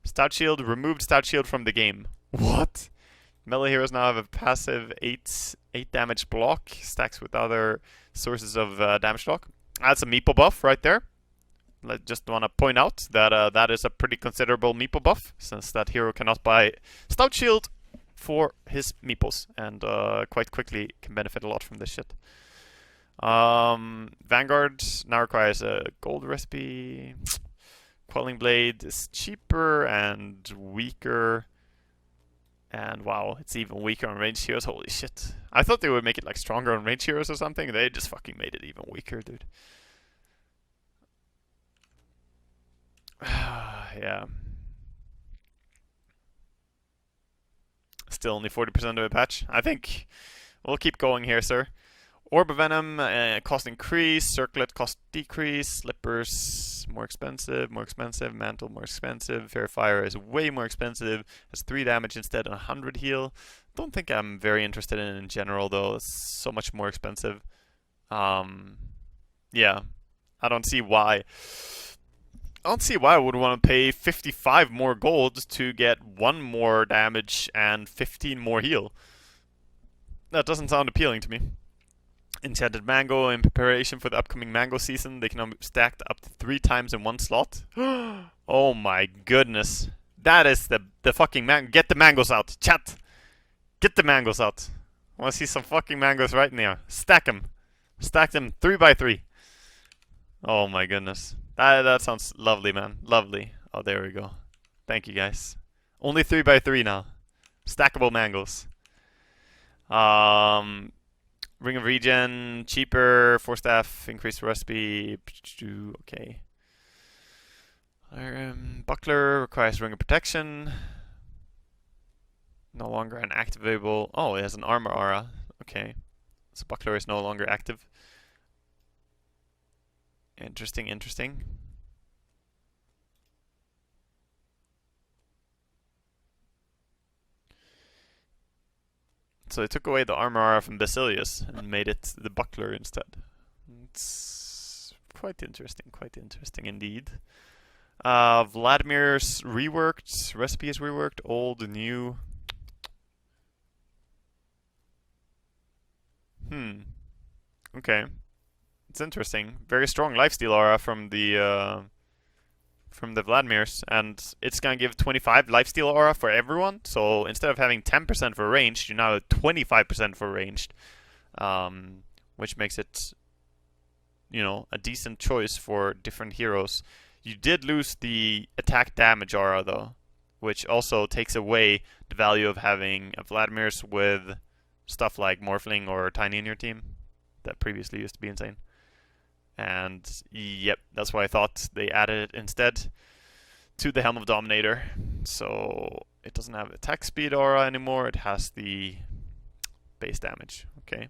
Stout Shield, removed Stout Shield from the game. What? Melee heroes now have a passive 8 damage block, stacks with other sources of damage block. That's a meeple buff right there. I just want to point out that that is a pretty considerable meeple buff, since that hero cannot buy Stout Shield for his meeples, and quite quickly can benefit a lot from this shit. Vanguard now requires a gold recipe. Quelling Blade is cheaper and weaker. And wow, it's even weaker on ranged heroes. Holy shit. I thought they would make it like stronger on ranged heroes or something. They just fucking made it even weaker, dude. Yeah. Still only 40% of a patch. I think we'll keep going here, sir. Orb of Venom, cost increase, Circlet cost decrease, Slippers more expensive, Mantle more expensive, Fair Fire is way more expensive, has 3 damage instead and 100 heal. Don't think I'm very interested in general though, it's so much more expensive. Yeah, I don't see why. I would want to pay 55 more gold to get 1 more damage and 15 more heal. That doesn't sound appealing to me. Enchanted Mango, in preparation for the upcoming mango season, they can be stacked up to 3 times in 1 slot. Oh my goodness. That is the fucking mango. Get the mangoes out. Chat. Get the mangoes out. I want to see some fucking mangoes right now. Stack them. Stack them 3 by 3. Oh my goodness. That sounds lovely, man. Lovely. Oh, there we go. Thank you, guys. Only 3 by 3 now. Stackable mangoes. Ring of Regen, cheaper, 4 staff, increased recipe, okay. Buckler requires Ring of Protection. No longer an activable. Oh, it has an armor aura. Okay. So Buckler is no longer active. Interesting, interesting. So they took away the armor aura from Basilius and made it the buckler instead. It's quite interesting indeed. Vladimir's reworked, recipe is reworked, old, new. Okay. It's interesting. Very strong lifesteal aura from the Vladimirs, and it's gonna give 25 lifesteal aura for everyone. So instead of having 10% for ranged, you now have 25% for ranged, which makes it, you know, a decent choice for different heroes. You did lose the attack damage aura though, which also takes away the value of having a Vladimirs with stuff like Morphling or Tiny in your team that previously used to be insane. And yep, that's why I thought they added it instead to the Helm of Dominator. So it doesn't have attack speed aura anymore, it has the base damage. Okay.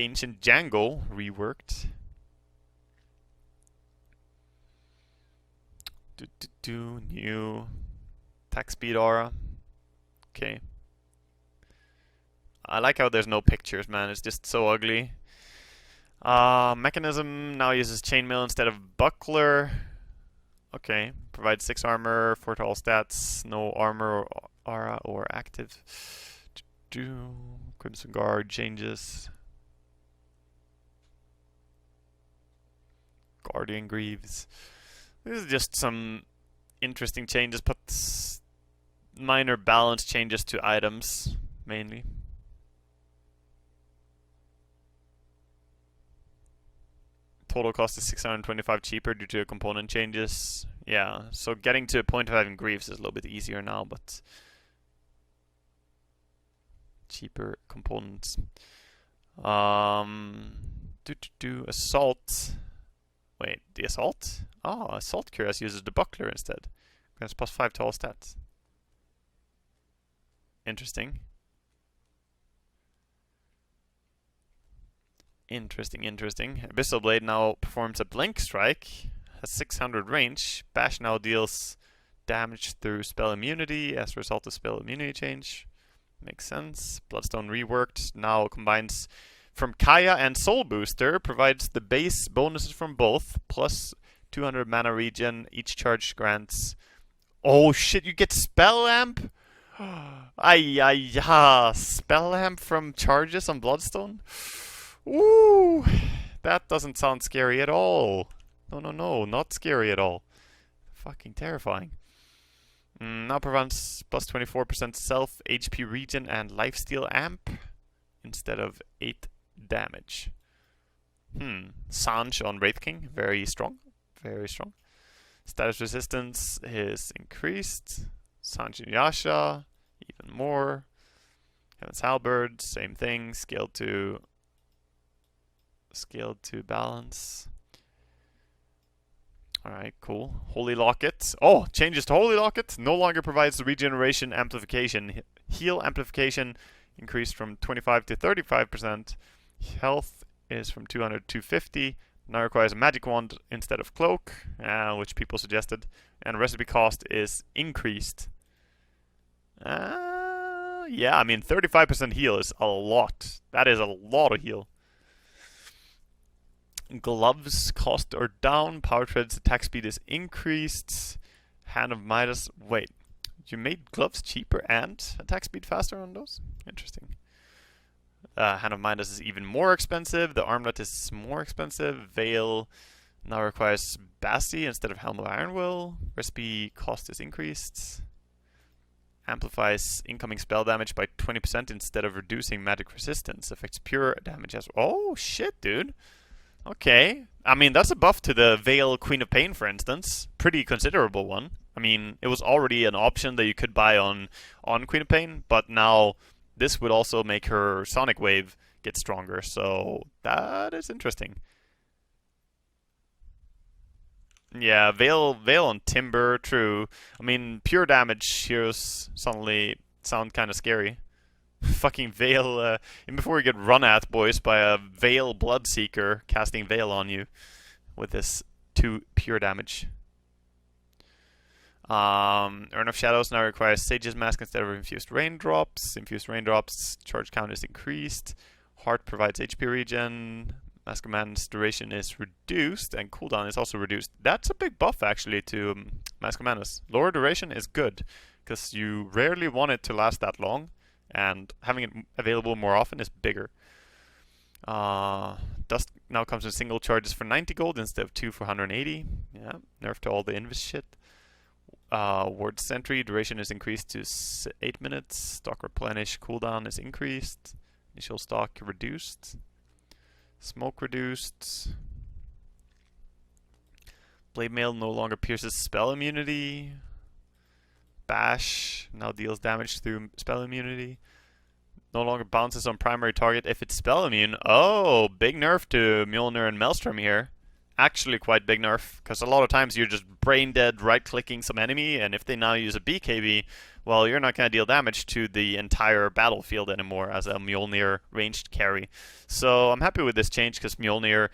Ancient Jango reworked. New attack speed aura. Okay. I like how there's no pictures, man. It's just so ugly. Mechanism now uses Chainmail instead of Buckler. Okay. Provides 6 armor, 4 to all stats, no armor or aura or active. Crimson Guard changes. Guardian Greaves. This is just some interesting changes, but minor balance changes to items, mainly. Total cost is 625 cheaper due to component changes. Yeah, so getting to a point of having Greaves is a little bit easier now, but cheaper components. Assault. Wait, the Assault? Oh, Assault Cuirass uses the Buckler instead. Grants plus 5 to all stats. Interesting. Interesting. Abyssal Blade now performs a Blink Strike. Has 600 range. Bash now deals damage through spell immunity as a result of spell immunity change. Makes sense. Bloodstone reworked. Now combines from Kaya and Soul Booster. Provides the base bonuses from both. Plus 200 mana regen. Each charge grants Oh shit, you get Spell Amp? Ay, Spell Amp from charges on Bloodstone? Ooh, that doesn't sound scary at all. No, not scary at all. Fucking terrifying. Now prevents plus 24% self, HP regen, and lifesteal amp instead of 8 damage. Sanj on Wraith King, very strong. Very strong. Status resistance is increased. Sanj and Yasha, even more. Heaven's Halberd, same thing. Scaled to balance. Alright, cool. Holy Locket. Oh, changes to Holy Locket. No longer provides the regeneration amplification. Heal amplification increased from 25 to 35%. Health is from 200 to 250. Now requires a magic wand instead of cloak, which people suggested. And recipe cost is increased. Yeah, I mean 35% heal is a lot. That is a lot of heal. Gloves cost are down. Power Tread's attack speed is increased. Hand of Midas. Wait, you made gloves cheaper and attack speed faster on those? Interesting. Hand of Midas is even more expensive. The armlet is more expensive. Veil now requires Bassi instead of Helm of Ironwill. Recipe cost is increased. Amplifies incoming spell damage by 20% instead of reducing magic resistance. Affects pure damage as well. Oh shit, dude. Okay. I mean, that's a buff to the Veil Queen of Pain, for instance. Pretty considerable one. I mean, it was already an option that you could buy on Queen of Pain, but now this would also make her Sonic Wave get stronger, so that is interesting. Yeah, Veil on Timber, true. I mean, pure damage heroes suddenly sound kind of scary. Fucking Veil, and before you get run at, boys, by a Veil Bloodseeker casting Veil on you with this 2 pure damage. Urn of Shadows now requires Sage's Mask instead of Infused Raindrops. Infused Raindrops, charge count is increased. Heart provides HP regen. Mask of Man's duration is reduced, and cooldown is also reduced. That's a big buff, actually, to Mask of Manus. Lower duration is good, because you rarely want it to last that long, and having it available more often is bigger. Dust now comes in single charges for 90 gold instead of 2 for 180. Yeah, nerf to all the Invis shit. Ward Sentry, duration is increased to 8 minutes. Stock Replenish, cooldown is increased. Initial stock reduced. Smoke reduced. Blade Mail no longer pierces spell immunity. Bash now deals damage through spell immunity. No longer bounces on primary target if it's spell immune. Oh, big nerf to Mjolnir and Maelstrom here. Actually quite big nerf, because a lot of times you're just brain dead right-clicking some enemy, and if they now use a BKB, well, you're not going to deal damage to the entire battlefield anymore as a Mjolnir ranged carry. So I'm happy with this change, because Mjolnir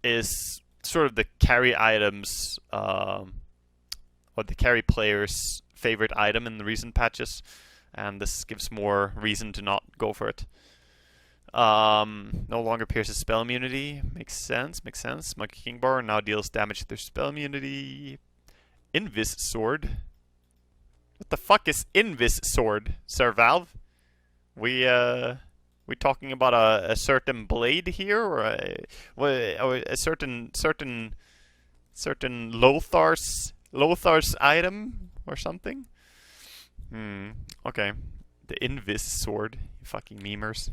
is sort of the carry items, or the carry player's favorite item in the recent patches, and this gives more reason to not go for it. No longer pierces spell immunity. Makes sense. Monkey King Bar now deals damage through spell immunity. Invis Sword. What the fuck is Invis Sword, Sir Valve? We talking about a certain blade here, or a certain Lothar's item or something? Okay. The Invis Sword. You fucking memers.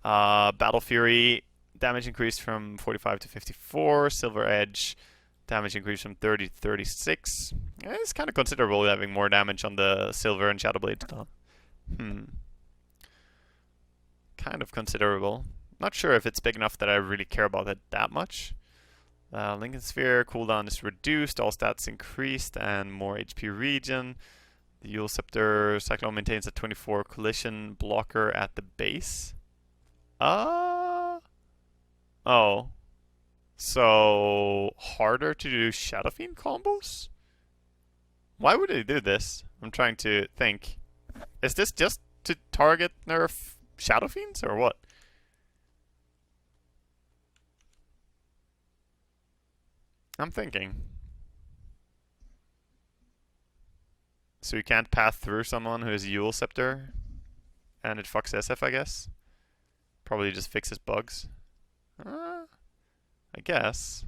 Battle Fury, damage increased from 45 to 54. Silver Edge, damage increased from 30 to 36. It's kind of considerable having more damage on the Silver and Shadow Blade. Kind of considerable. Not sure if it's big enough that I really care about it that much. Lincoln Sphere, cooldown is reduced, all stats increased, and more HP regen. The Yule Scepter Cyclone maintains a 24 collision blocker at the base. Oh. So, harder to do Shadow Fiend combos? Why would they do this? I'm trying to think. Is this just to target nerf Shadow Fiends, or what? I'm thinking. So you can't path through someone who is Yule Scepter. And it fucks SF, I guess. Probably just fixes bugs. I guess.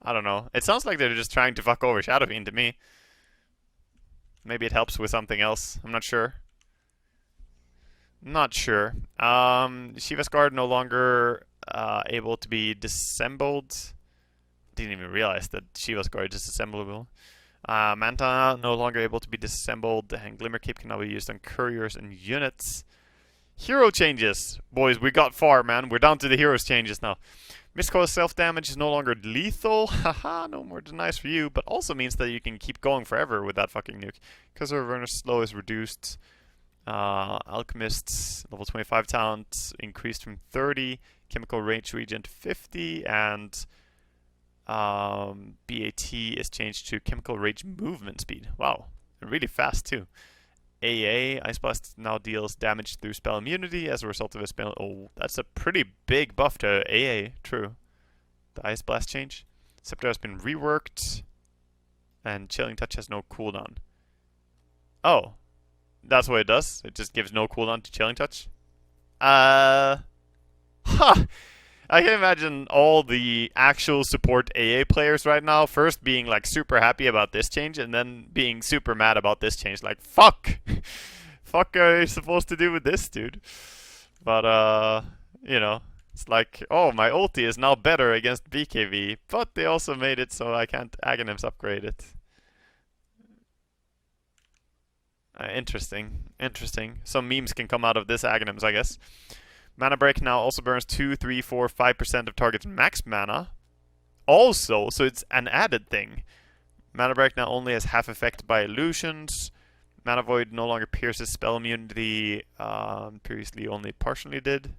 I don't know. It sounds like they're just trying to fuck over Shadow Fiend to me. Maybe it helps with something else. I'm not sure. Not sure. Shiva's Guard no longer able to be disassembled. Didn't even realize that Shiva's Guard is disassemblable. Manta no longer able to be disassembled, and Glimmer Cape can now be used on couriers and units. Hero changes! Boys, we got far, man. We're down to the heroes changes now. Mistcoil self-damage is no longer lethal. Haha, no more denies for you, but also means that you can keep going forever with that fucking nuke. Because our runner slow is reduced. Alchemist's level 25 talent increased from 30. Chemical range regen to 50. And BAT is changed to chemical range movement speed. Wow, and really fast too. AA, Ice Blast now deals damage through spell immunity as a result of a spell. Oh, that's a pretty big buff to AA, true. The Ice Blast change. Scepter has been reworked, and Chilling Touch has no cooldown. Oh, that's what it does? It just gives no cooldown to Chilling Touch? Huh! I can imagine all the actual support AA players right now first being like super happy about this change and then being super mad about this change. Like, fuck! Fuck are you supposed to do with this, dude? But, you know, it's like, oh, my ulti is now better against BKB, but they also made it so I can't Aghanims upgrade it. Interesting. Interesting. Some memes can come out of this Aghanims, I guess. Mana Break now also burns 2, 3, 4, 5% of target's max mana. Also, so it's an added thing. Mana Break now only has half effect by illusions. Mana Void no longer pierces spell immunity. Previously only partially did.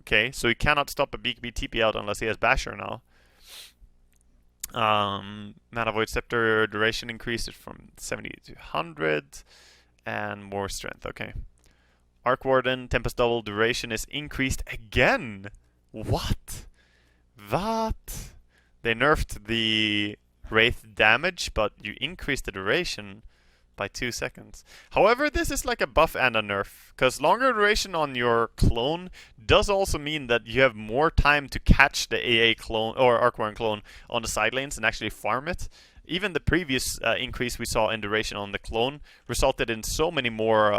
Okay, so he cannot stop a BKB TP out unless he has Basher now. Mana Void Scepter duration increased from 70 to 100. And more strength, okay. Arc Warden, Tempest Double duration is increased again! What? That? They nerfed the Wraith damage, but you increased the duration by 2 seconds. However, this is like a buff and a nerf, because longer duration on your clone does also mean that you have more time to catch the AA clone or Arc Warden clone on the side lanes and actually farm it. Even the previous increase we saw in duration on the clone resulted in so many more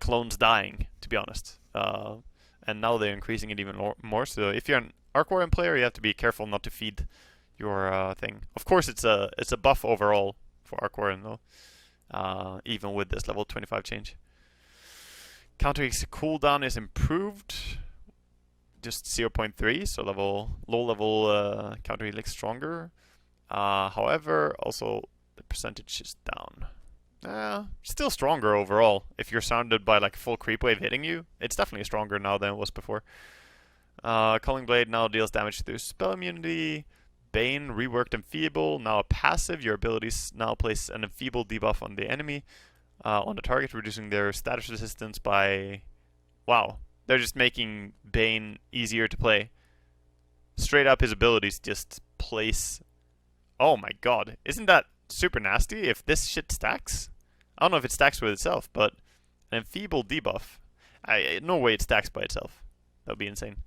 clones dying, to be honest. And now they're increasing it even more. So if you're an Arc Warden player, you have to be careful not to feed your thing. Of course, it's a buff overall for Arc Warden though, even with this level 25 change. Counter cooldown is improved, just 0.3, so low level counter helix stronger. However, also the percentage is down. Still stronger overall. If you're surrounded by like full creep wave hitting you, it's definitely stronger now than it was before. Culling Blade now deals damage through spell immunity. Bane reworked Enfeeble, now a passive. Your abilities now place an Enfeeble debuff on the enemy, on the target, reducing their status resistance by... Wow, they're just making Bane easier to play. Straight up his abilities just place... Oh my god, isn't that super nasty if this shit stacks? I don't know if it stacks with itself, but an Enfeeble debuff. No way it stacks by itself. That would be insane.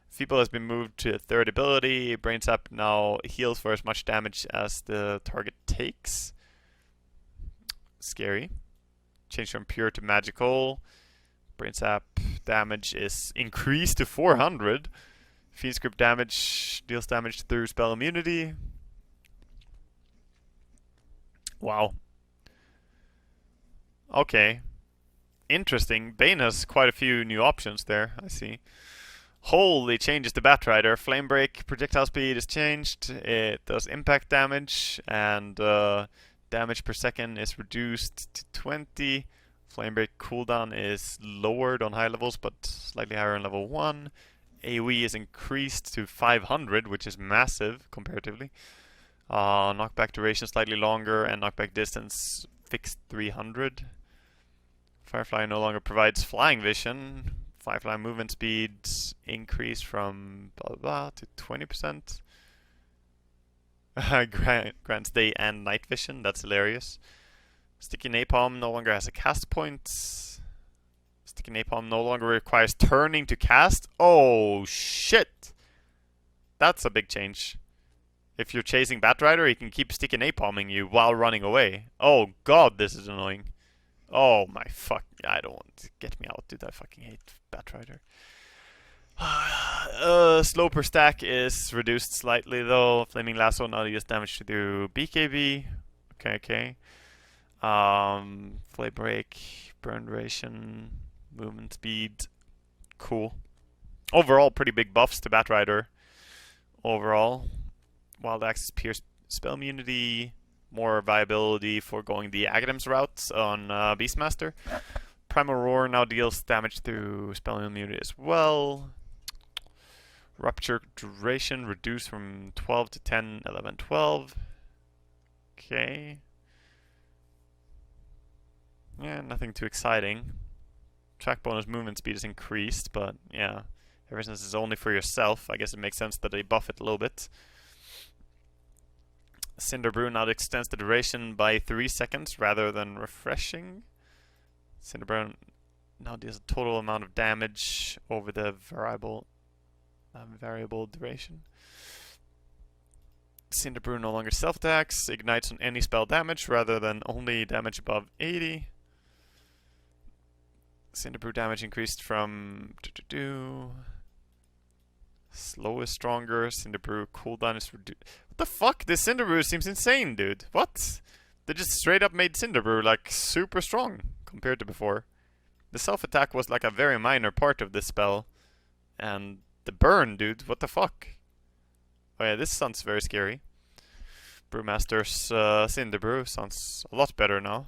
Enfeeble has been moved to a third ability. Brain Sap now heals for as much damage as the target takes. Scary. Change from pure to magical. Brain Sap damage is increased to 400. Fiend's Grip damage deals damage through spell immunity. Wow. Okay. Interesting. Bane has quite a few new options there, I see. Holy changes to Batrider. Flame Break projectile speed is changed. It does impact damage, and damage per second is reduced to 20. Flame Break cooldown is lowered on high levels, but slightly higher on level 1. AoE is increased to 500, which is massive comparatively. Knockback duration slightly longer, and knockback distance fixed 300. Firefly no longer provides flying vision. Firefly movement speed increased from blah blah to 20%. Grants day and night vision. That's hilarious. Sticky Napalm no longer has a cast point. Sticky Napalm no longer requires turning to cast. Oh, shit. That's a big change. If you're chasing Batrider, he can keep Sticky Napalming you while running away. Oh, God, this is annoying. Oh, my fuck. I don't want to get me out, dude. I fucking hate Batrider. Slow per stack is reduced slightly, though. Flaming Lasso now deals damage to do BKB. Okay. Flay Break, Burn Duration, Movement Speed. Cool. Overall, pretty big buffs to Batrider. Overall. Wild Axe's Pierce Spell Immunity. More viability for going the Agadam's route on Beastmaster. Primal Roar now deals damage through Spell Immunity as well. Rupture Duration reduced from 12 to 10, 11, 12. Okay. Yeah, nothing too exciting. Track bonus movement speed is increased, but yeah. Ever since it's only for yourself, I guess it makes sense that they buff it a little bit. Cinder Brew now extends the duration by 3 seconds rather than refreshing. Cinder Brew now deals a total amount of damage over the variable duration. Cinder Brew no longer self-attacks, ignites on any spell damage rather than only damage above 80. Cinder Brew damage increased from slow is stronger. Cinder Brew cooldown is reduced. What the fuck? This Cinder Brew seems insane, dude. What? They just straight up made Cinder Brew like super strong compared to before. The self-attack was like a very minor part of this spell. And the burn, dude. What the fuck? Oh yeah, this sounds very scary. Brewmaster's Cinder Brew sounds a lot better now.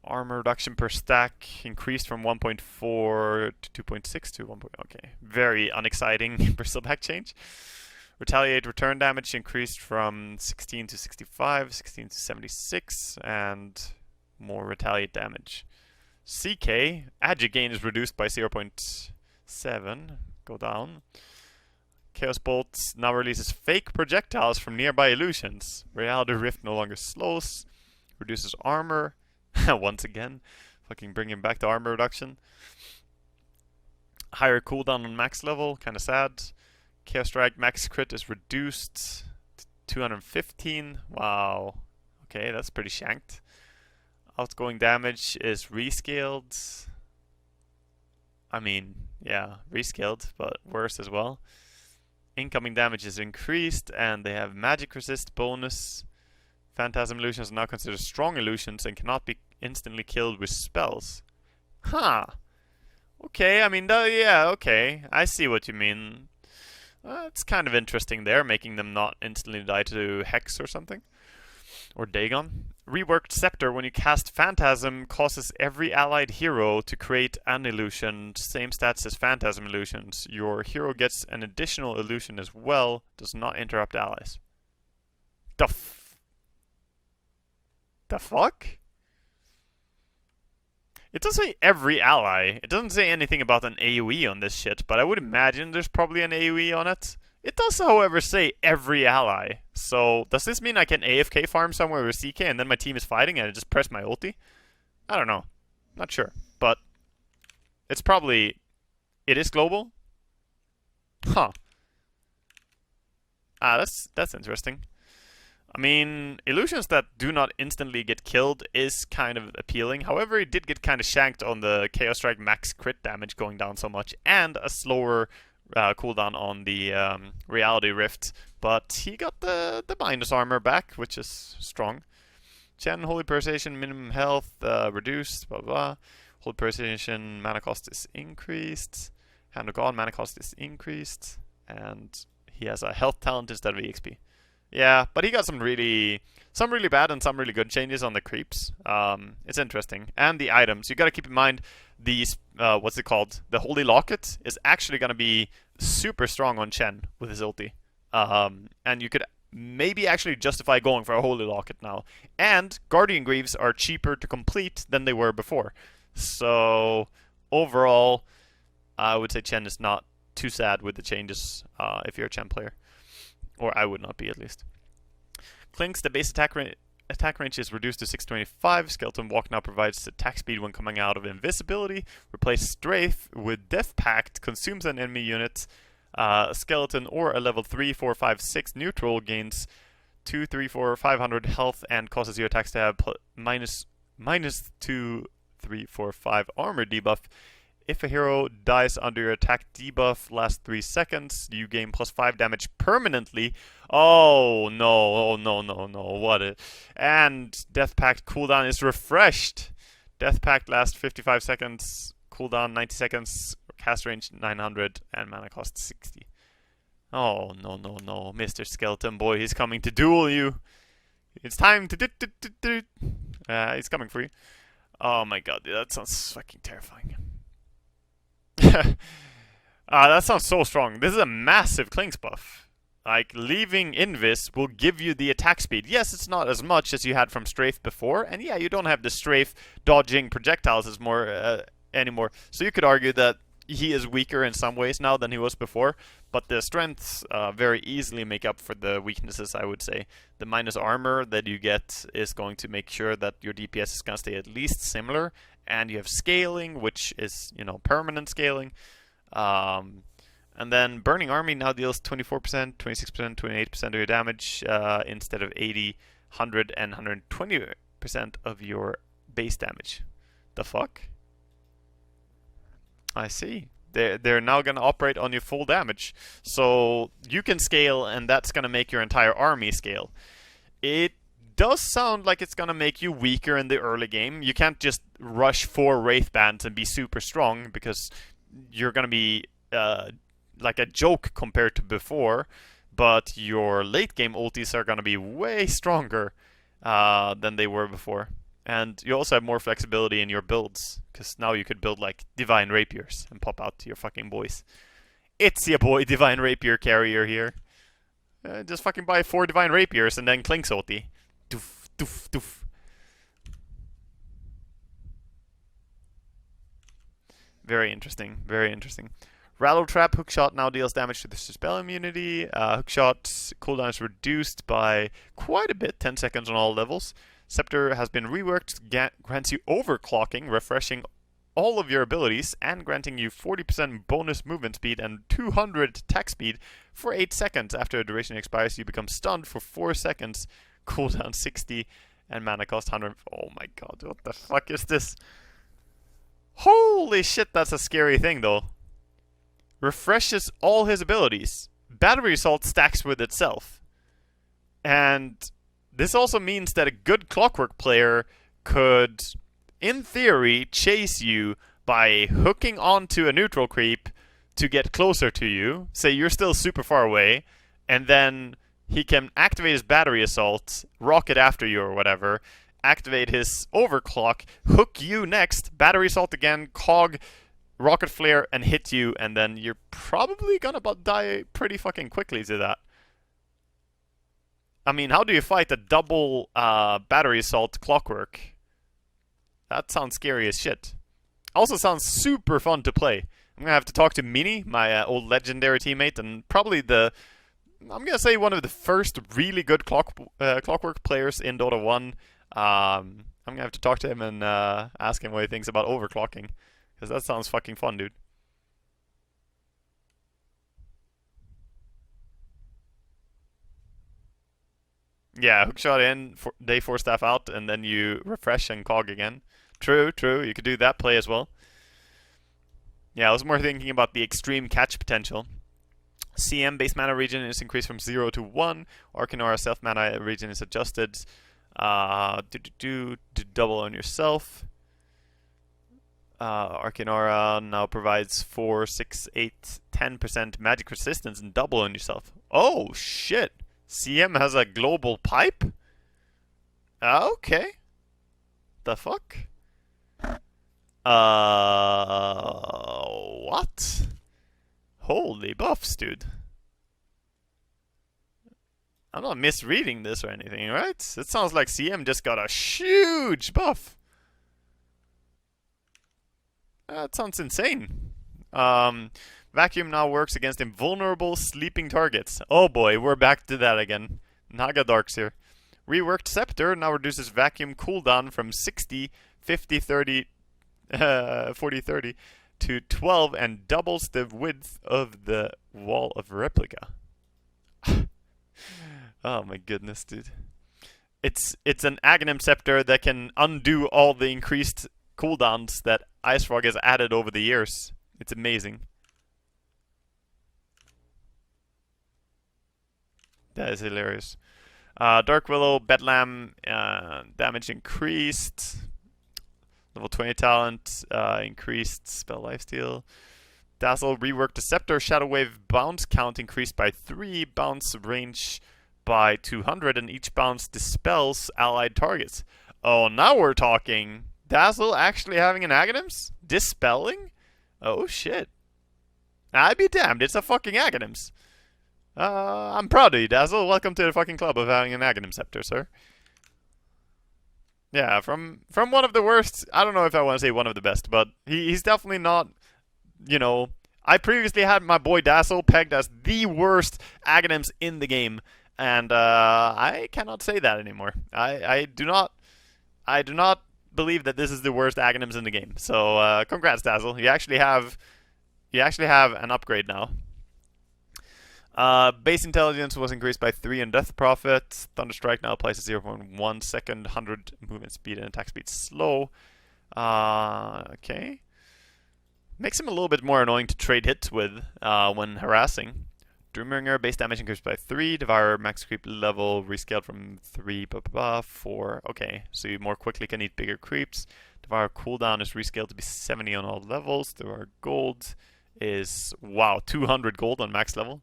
Armor reduction per stack increased from 1.4 to 2.6 to 1. Okay, very unexciting Bristol back change. Retaliate return damage increased from 16 to 65, 16 to 76, and more retaliate damage. CK, Agi gain is reduced by 0.7, go down. Chaos Bolt now releases fake projectiles from nearby illusions. Reality Rift no longer slows, reduces armor. Once again, fucking bringing back the armor reduction. Higher cooldown on max level, kinda sad. Chaos Strike max crit is reduced to 215. Wow. Okay, that's pretty shanked. Outgoing damage is rescaled. I mean, yeah, rescaled, but worse as well. Incoming damage is increased, and they have magic resist bonus. Phantasm illusions are now considered strong illusions and cannot be instantly killed with spells. Huh. Okay, I mean, yeah, okay. I see what you mean. It's kind of interesting there, making them not instantly die to Hex or something. Or Dagon. Reworked Scepter, when you cast Phantasm, causes every allied hero to create an illusion. Same stats as Phantasm illusions. Your hero gets an additional illusion as well. Does not interrupt allies. The fuck? It doesn't say every ally. It doesn't say anything about an AoE on this shit, but I would imagine there's probably an AoE on it. It does, however, say every ally. So, does this mean I can AFK farm somewhere with CK and then my team is fighting and I just press my ulti? I don't know. Not sure. But, it's probably... It is global? Huh. That's interesting. I mean, illusions that do not instantly get killed is kind of appealing. However, it did get kind of shanked on the Chaos Strike max crit damage going down so much, and a slower cooldown on the Reality Rift. But he got the minus armor back, which is strong. Chen, Holy Purification, minimum health reduced, blah blah. Holy Purification, mana cost is increased. Hand of God, mana cost is increased. And he has a health talent instead of EXP. Yeah, but he got some really bad and some really good changes on the creeps. It's interesting. And the items. You gotta keep in mind these, what's it called? The Holy Locket is actually gonna be super strong on Chen with his ulti. And you could maybe actually justify going for a Holy Locket now. And Guardian Greaves are cheaper to complete than they were before. So, overall, I would say Chen is not too sad with the changes if you're a Chen player. Or I would not be, at least. Clinks, the base attack range is reduced to 625. Skeleton Walk now provides attack speed when coming out of invisibility. Replace Strafe with Death Pact, consumes an enemy unit. Skeleton or a level 3, 4, 5, 6 neutral gains 2, 3, 4, 500 health and causes your attacks to have minus 2, 3, 4, 5 armor debuff. If a hero dies under your attack debuff lasts 3 seconds, you gain plus 5 damage permanently. Oh no, what and Death Pact cooldown is refreshed. Death Pact lasts 55 seconds, cooldown 90 seconds, cast range 900, and mana cost 60. Oh no, Mr. Skeleton Boy, he's coming to duel you. It's time to he's coming for you. Oh my god, dude, that sounds fucking terrifying. That sounds so strong. This is a massive Clinks buff. Like, leaving Invis will give you the attack speed. Yes, it's not as much as you had from Strafe before. And yeah, you don't have the Strafe dodging projectiles as more anymore. So you could argue that he is weaker in some ways now than he was before. But the strengths very easily make up for the weaknesses, I would say. The minus armor that you get is going to make sure that your DPS is going to stay at least similar. And you have scaling, which is, you know, permanent scaling. And then Burning Army now deals 24%, 26%, 28% of your damage instead of 80, 100, and 120% of your base damage. The fuck? I see. They're now going to operate on your full damage. So you can scale, and that's going to make your entire army scale. It does sound like it's going to make you weaker in the early game. You can't just rush 4 Wraith Bands and be super strong, because you're going to be like a joke compared to before. But your late game ultis are going to be way stronger than they were before. And you also have more flexibility in your builds, because now you could build like Divine Rapiers and pop out to your fucking boys. It's your boy Divine Rapier Carrier here. Just fucking buy 4 Divine Rapiers and then Clinks ulti. Doof, doof, doof. Very interesting, very interesting. Rattle Trap, Hookshot now deals damage to the spell immunity. Hookshot cooldown is reduced by quite a bit, 10 seconds on all levels. Scepter has been reworked, grants you overclocking, refreshing all of your abilities, and granting you 40% bonus movement speed and 200 attack speed for 8 seconds. After a duration expires, you become stunned for 4 seconds, cooldown 60, and mana cost 100. Oh my god, what the fuck is this? Holy shit, that's a scary thing though. Refreshes all his abilities. Battery Assault stacks with itself. And this also means that a good Clockwork player could, in theory, chase you by hooking onto a neutral creep to get closer to you. Say you're still super far away, and then he can activate his Battery Assault, rocket after you or whatever, activate his Overclock, hook you next, Battery Assault again, Cog, Rocket Flare, and hit you, and then you're probably gonna die pretty fucking quickly to that. I mean, how do you fight a double Battery Assault Clockwork? That sounds scary as shit. Also sounds super fun to play. I'm gonna have to talk to Mini, my old legendary teammate, and probably I'm gonna say one of the first really good Clockwork players in Dota 1. I'm gonna have to talk to him and ask him what he thinks about overclocking, because that sounds fucking fun, dude. Yeah, Hookshot in, day 4 staff out, and then you refresh and cog again. True, you could do that play as well. Yeah, I was more thinking about the extreme catch potential. CM base mana regen is increased from 0 to 1. Arcanora self mana regen is adjusted. Do double on yourself. Arcanora now provides 4, 6, 8, 10% magic resistance and double on yourself. Oh shit! CM has a global pipe? Okay. The fuck? What? Holy buffs, dude. I'm not misreading this or anything, right? It sounds like CM just got a huge buff. That sounds insane. Vacuum now works against invulnerable sleeping targets. Oh boy, we're back to that again. Naga Darks here. Reworked Scepter now reduces vacuum cooldown from 60, 50, 30, 40, 30 to 12 and doubles the width of the wall of replica. Oh my goodness, dude. It's an Aghanim Scepter that can undo all the increased cooldowns that IceFrog has added over the years. It's amazing. That is hilarious. Dark Willow, Bedlam, damage increased. Level 20 talent, increased spell lifesteal. Dazzle, reworked the Scepter. Shadow Wave bounce count increased by 3. Bounce range by 200, and each bounce dispels allied targets. Oh, now we're talking. Dazzle actually having an Aghanims? Dispelling? Oh, shit. I'd be damned. It's a fucking Aghanims. I'm proud of you, Dazzle. Welcome to the fucking club of having an Aghanim Scepter, sir. Yeah, from one of the worst. I don't know if I want to say one of the best, but he's definitely not, you know. I previously had my boy Dazzle pegged as the worst Aghanims in the game, and I cannot say that anymore. I do not believe that this is the worst Aghanims in the game. So congrats, Dazzle. You actually have an upgrade now. Base intelligence was increased by 3 in Death Prophet. Thunderstrike now applies a 0.1 second, 100 movement speed and attack speed slow. Okay. Makes him a little bit more annoying to trade hits with when harassing. Doombringer base damage increased by 3. Devourer max creep level rescaled from 3 4. Okay, so you more quickly can eat bigger creeps. Devourer cooldown is rescaled to be 70 on all levels. Devourer gold is, wow, 200 gold on max level.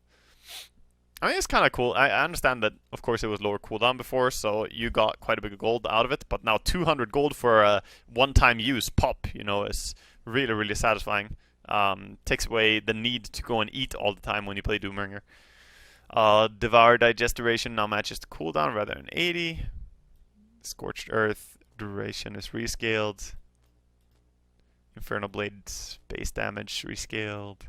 I mean, it's kind of cool. I understand that, of course, it was lower cooldown before, so you got quite a bit of gold out of it. But now 200 gold for a one-time use pop, you know, is really, really satisfying. Takes away the need to go and eat all the time when you play Doombringer. Devour Digest duration now matches the cooldown rather than 80. Scorched Earth duration is rescaled. Infernal Blade's base damage rescaled.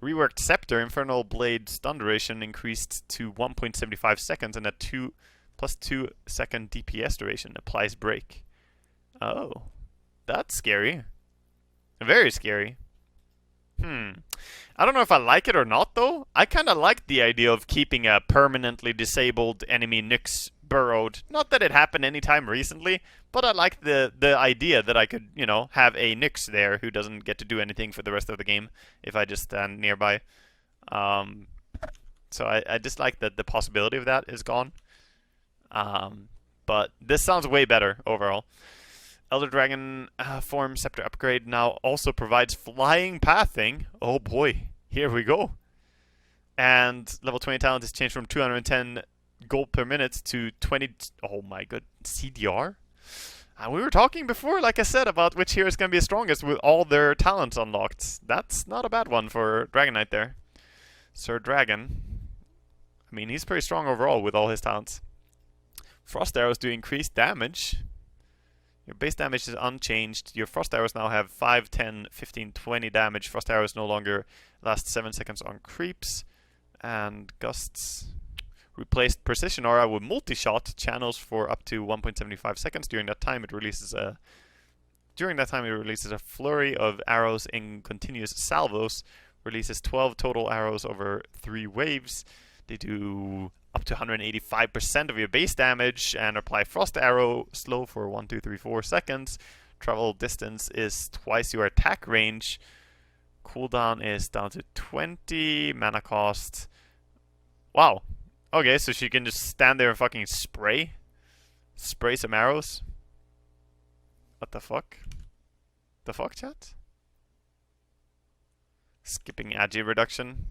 Reworked Scepter, Infernal Blade stun duration increased to 1.75 seconds and a 2 plus 2 second DPS duration applies break. Oh, that's scary. Very scary. I don't know if I like it or not, though. I kind of like the idea of keeping a permanently disabled enemy Nyx burrowed. Not that it happened anytime recently, but I like the idea that I could, you know, have a Nyx there who doesn't get to do anything for the rest of the game if I just stand nearby. So I just like that the possibility of that is gone. But this sounds way better overall. Elder Dragon form Scepter upgrade now also provides flying pathing. Oh boy, here we go. And level 20 talent is changed from 210 gold per minute to 20. Oh my god, CDR? And we were talking before, like I said, about which hero is going to be the strongest with all their talents unlocked. That's not a bad one for Dragon Knight there. Sir Dragon. I mean, he's pretty strong overall with all his talents. Frost arrows do increased damage. Your base damage is unchanged. Your frost arrows now have 5, 10, 15, 20 damage. Frost arrows no longer last 7 seconds on creeps. And gusts. Replaced precision aura with multi-shot channels for up to 1.75 seconds. During that time it releases a flurry of arrows in continuous salvos. Releases 12 total arrows over 3 waves. They do up to 185% of your base damage and apply Frost Arrow slow for 1, 2, 3, 4 seconds. Travel distance is twice your attack range. Cooldown is down to 20. Mana cost. Wow. Okay, so she can just stand there and fucking spray some arrows. What the fuck? The fuck, chat? Skipping agi reduction.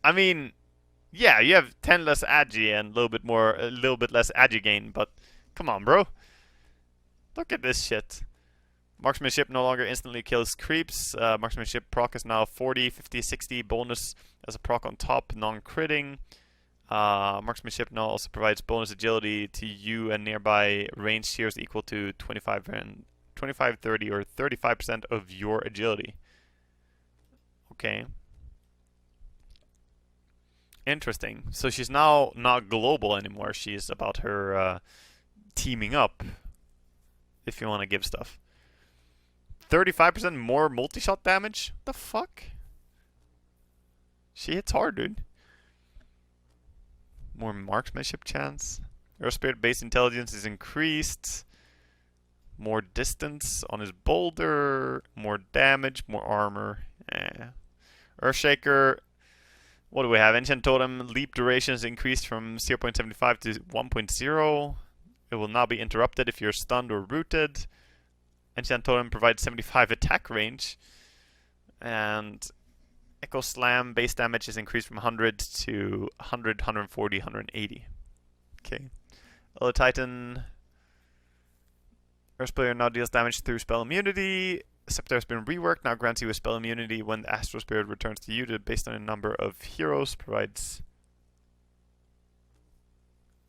I mean, yeah, you have 10 less agi and a little bit less agi gain, but come on, bro. Look at this shit. Marksmanship no longer instantly kills creeps. Marksmanship proc is now 40, 50, 60 bonus as a proc on top, non-critting. Marksmanship now also provides bonus agility to you and nearby range tiers equal to 25, 30, or 35% of your agility. Okay. Interesting. So she's now not global anymore. She's about her teaming up if you want to give stuff. 35% more multi-shot damage? What the fuck? She hits hard, dude. More marksmanship chance. Earth Spirit base intelligence is increased. More distance on his boulder. More damage, more armor. Earthshaker. What do we have? Enchant Totem. Leap duration is increased from 0.75 to 1.0. It will not be interrupted if you're stunned or rooted. Enchant Totem provides 75 attack range. And Echo Slam base damage is increased from 100 to 100, 140, 180. Okay. Elder Titan. Earth Player now deals damage through spell immunity. Scepter has been reworked, now grants you a spell immunity when the Astral Spirit returns to you based on a number of heroes. Provides...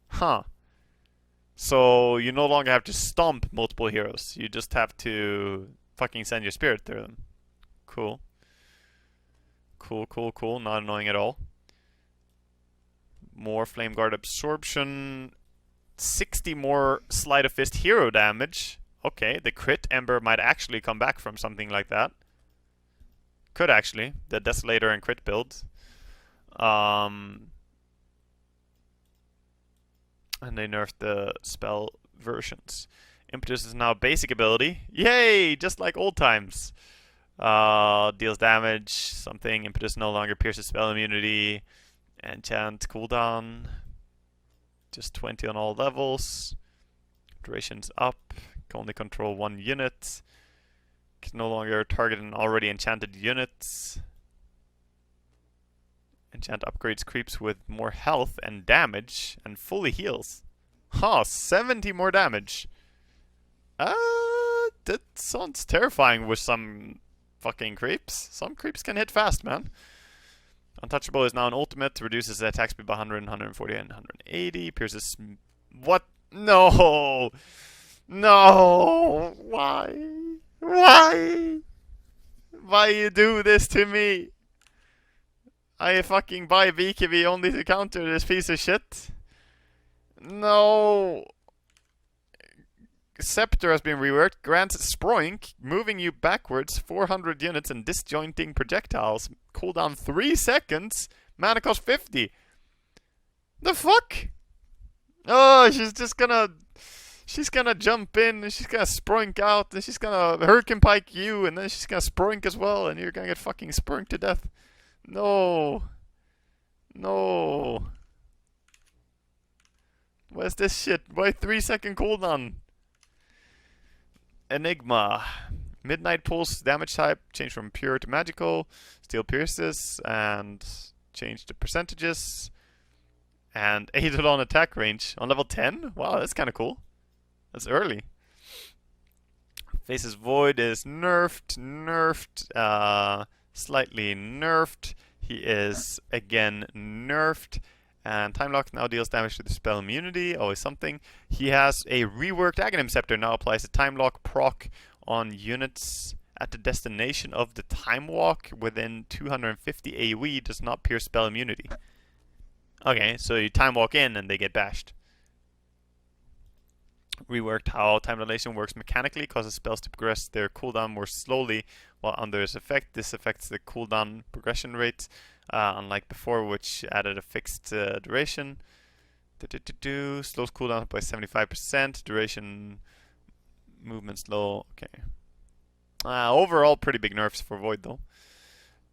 Huh. So you no longer have to stomp multiple heroes. You just have to fucking send your spirit through them. Cool. Cool. Not annoying at all. More Flame Guard absorption. 60 more Sleight of Fist hero damage. Okay, the crit Ember might actually come back from something like that. Could actually. The Desolator and crit build. And they nerfed the spell versions. Impetus is now basic ability. Yay! Just like old times. Deals damage, something. Impetus no longer pierces spell immunity. Enchant cooldown. Just 20 on all levels. Duration's up. Can only control one unit. Can no longer target an already enchanted unit. Enchant upgrades creeps with more health and damage and fully heals. Huh, 70 more damage. That sounds terrifying with some fucking creeps. Some creeps can hit fast, man. Untouchable is now an ultimate. Reduces the attack speed by 100, 140, and 180. Pierces... What? No! No! Why? Why? Why you do this to me? I fucking buy BKB only to counter this piece of shit? No! Scepter has been reworked. Grants Sproink, moving you backwards 400 units and disjointing projectiles. Cooldown 3 seconds. Mana cost 50. The fuck? Oh, she's gonna jump in and she's gonna Sproink out and she's gonna Hurricane Pike you and then she's gonna Sproink as well and you're gonna get fucking Sproink to death. No. No. Where's this shit? Why 3-second cooldown? Enigma. Midnight Pulse damage type. Change from pure to magical. Steel pierces. And change the percentages. And aided on attack range. On level 10? Wow, that's kind of cool. That's early. Faces Void is nerfed. Slightly nerfed. He is again nerfed. And Time Lock now deals damage to the spell immunity. Always something. He has a reworked Aghanim Scepter. Now applies a Time Lock proc on units at the destination of the Time Walk within 250 AoE. Does not pierce spell immunity. Okay, so you Time Walk in and they get bashed. Reworked how Time Dilation works mechanically. Causes spells to progress their cooldown more slowly while under its effect. This affects the cooldown progression rate. Unlike before, which added a fixed duration. Slows cooldown by 75%. Duration movement slow. Okay. Overall, pretty big nerfs for Void though.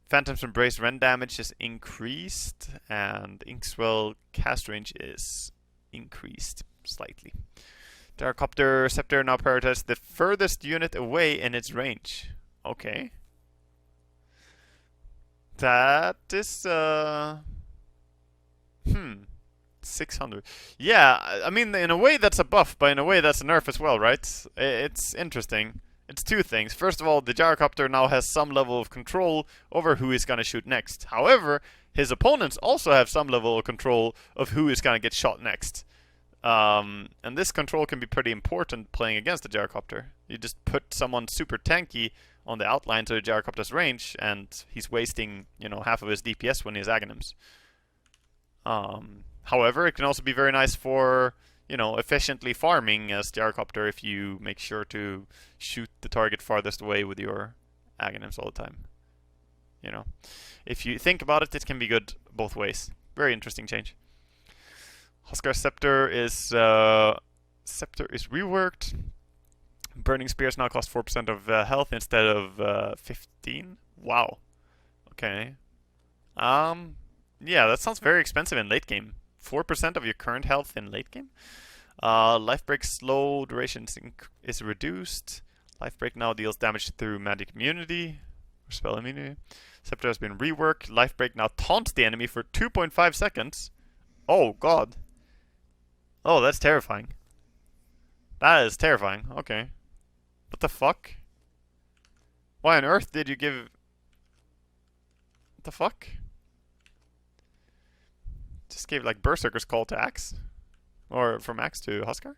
Phantom's Embrace rend damage is increased, and Inkswell cast range is increased slightly. Gyrocopter Scepter now prioritizes the furthest unit away in its range. Okay. That is 600. Yeah, I mean, in a way that's a buff, but in a way that's a nerf as well, right? It's interesting. It's two things. First of all, the Gyrocopter now has some level of control over who he's gonna shoot next. However, his opponents also have some level of control of who is gonna get shot next. And this control can be pretty important playing against the Gyrocopter. You just put someone super tanky on the outline to the Gyrocopter's range, and he's wasting, half of his DPS when he has Aghanims. However, it can also be very nice for, you know, efficiently farming as Gyrocopter if you make sure to shoot the target farthest away with your Aghanims all the time. You know, if you think about it, it can be good both ways. Very interesting change. Huskar Scepter is reworked. Burning Spears now cost 4% of health instead of 15. Wow. Okay. Yeah, that sounds very expensive in late game. 4% of your current health in late game. Life Break slow duration is reduced. Life Break now deals damage through magic immunity or spell immunity. Scepter has been reworked. Life Break now taunts the enemy for 2.5 seconds. Oh god. Oh, that's terrifying. That is terrifying. Okay. What the fuck? Why on earth did you give... What the fuck? Just gave like Berserker's Call to Axe? Or from Axe to Huskar?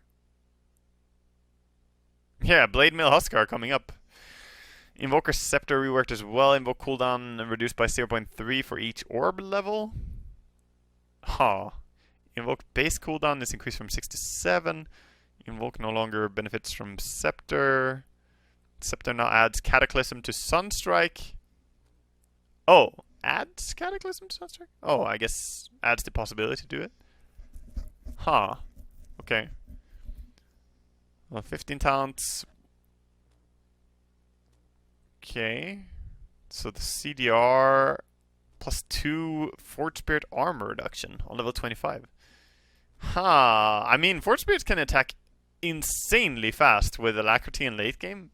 Yeah, Blade Mill Huskar coming up. Invoker Scepter reworked as well. Invoke cooldown reduced by 0.3 for each orb level. Huh. Invoke base cooldown is increased from 6 to 7. Invoke no longer benefits from Scepter. Scepter now adds Cataclysm to Sunstrike. Oh, adds Cataclysm to Sunstrike? Oh, I guess adds the possibility to do it. Huh. Okay. Well, 15 taunts. Okay. So the CDR plus 2 Forge Spirit armor reduction on level 25. Huh. I mean, Forge Spirits can attack insanely fast with Alacrity in late game.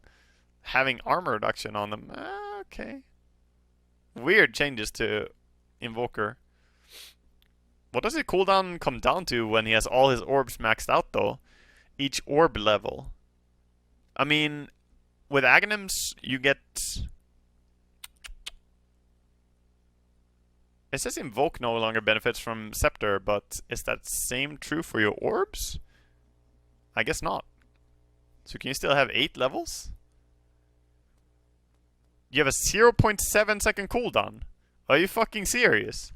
Having armor reduction on them. Okay. Weird changes to Invoker. What does the cooldown come down to when he has all his orbs maxed out, though? Each orb level. I mean, with Aghanims, you get... It says Invoke no longer benefits from Scepter, but is that same true for your orbs? I guess not. So can you still have 8 levels? You have a 0.7 second cooldown. Are you fucking serious?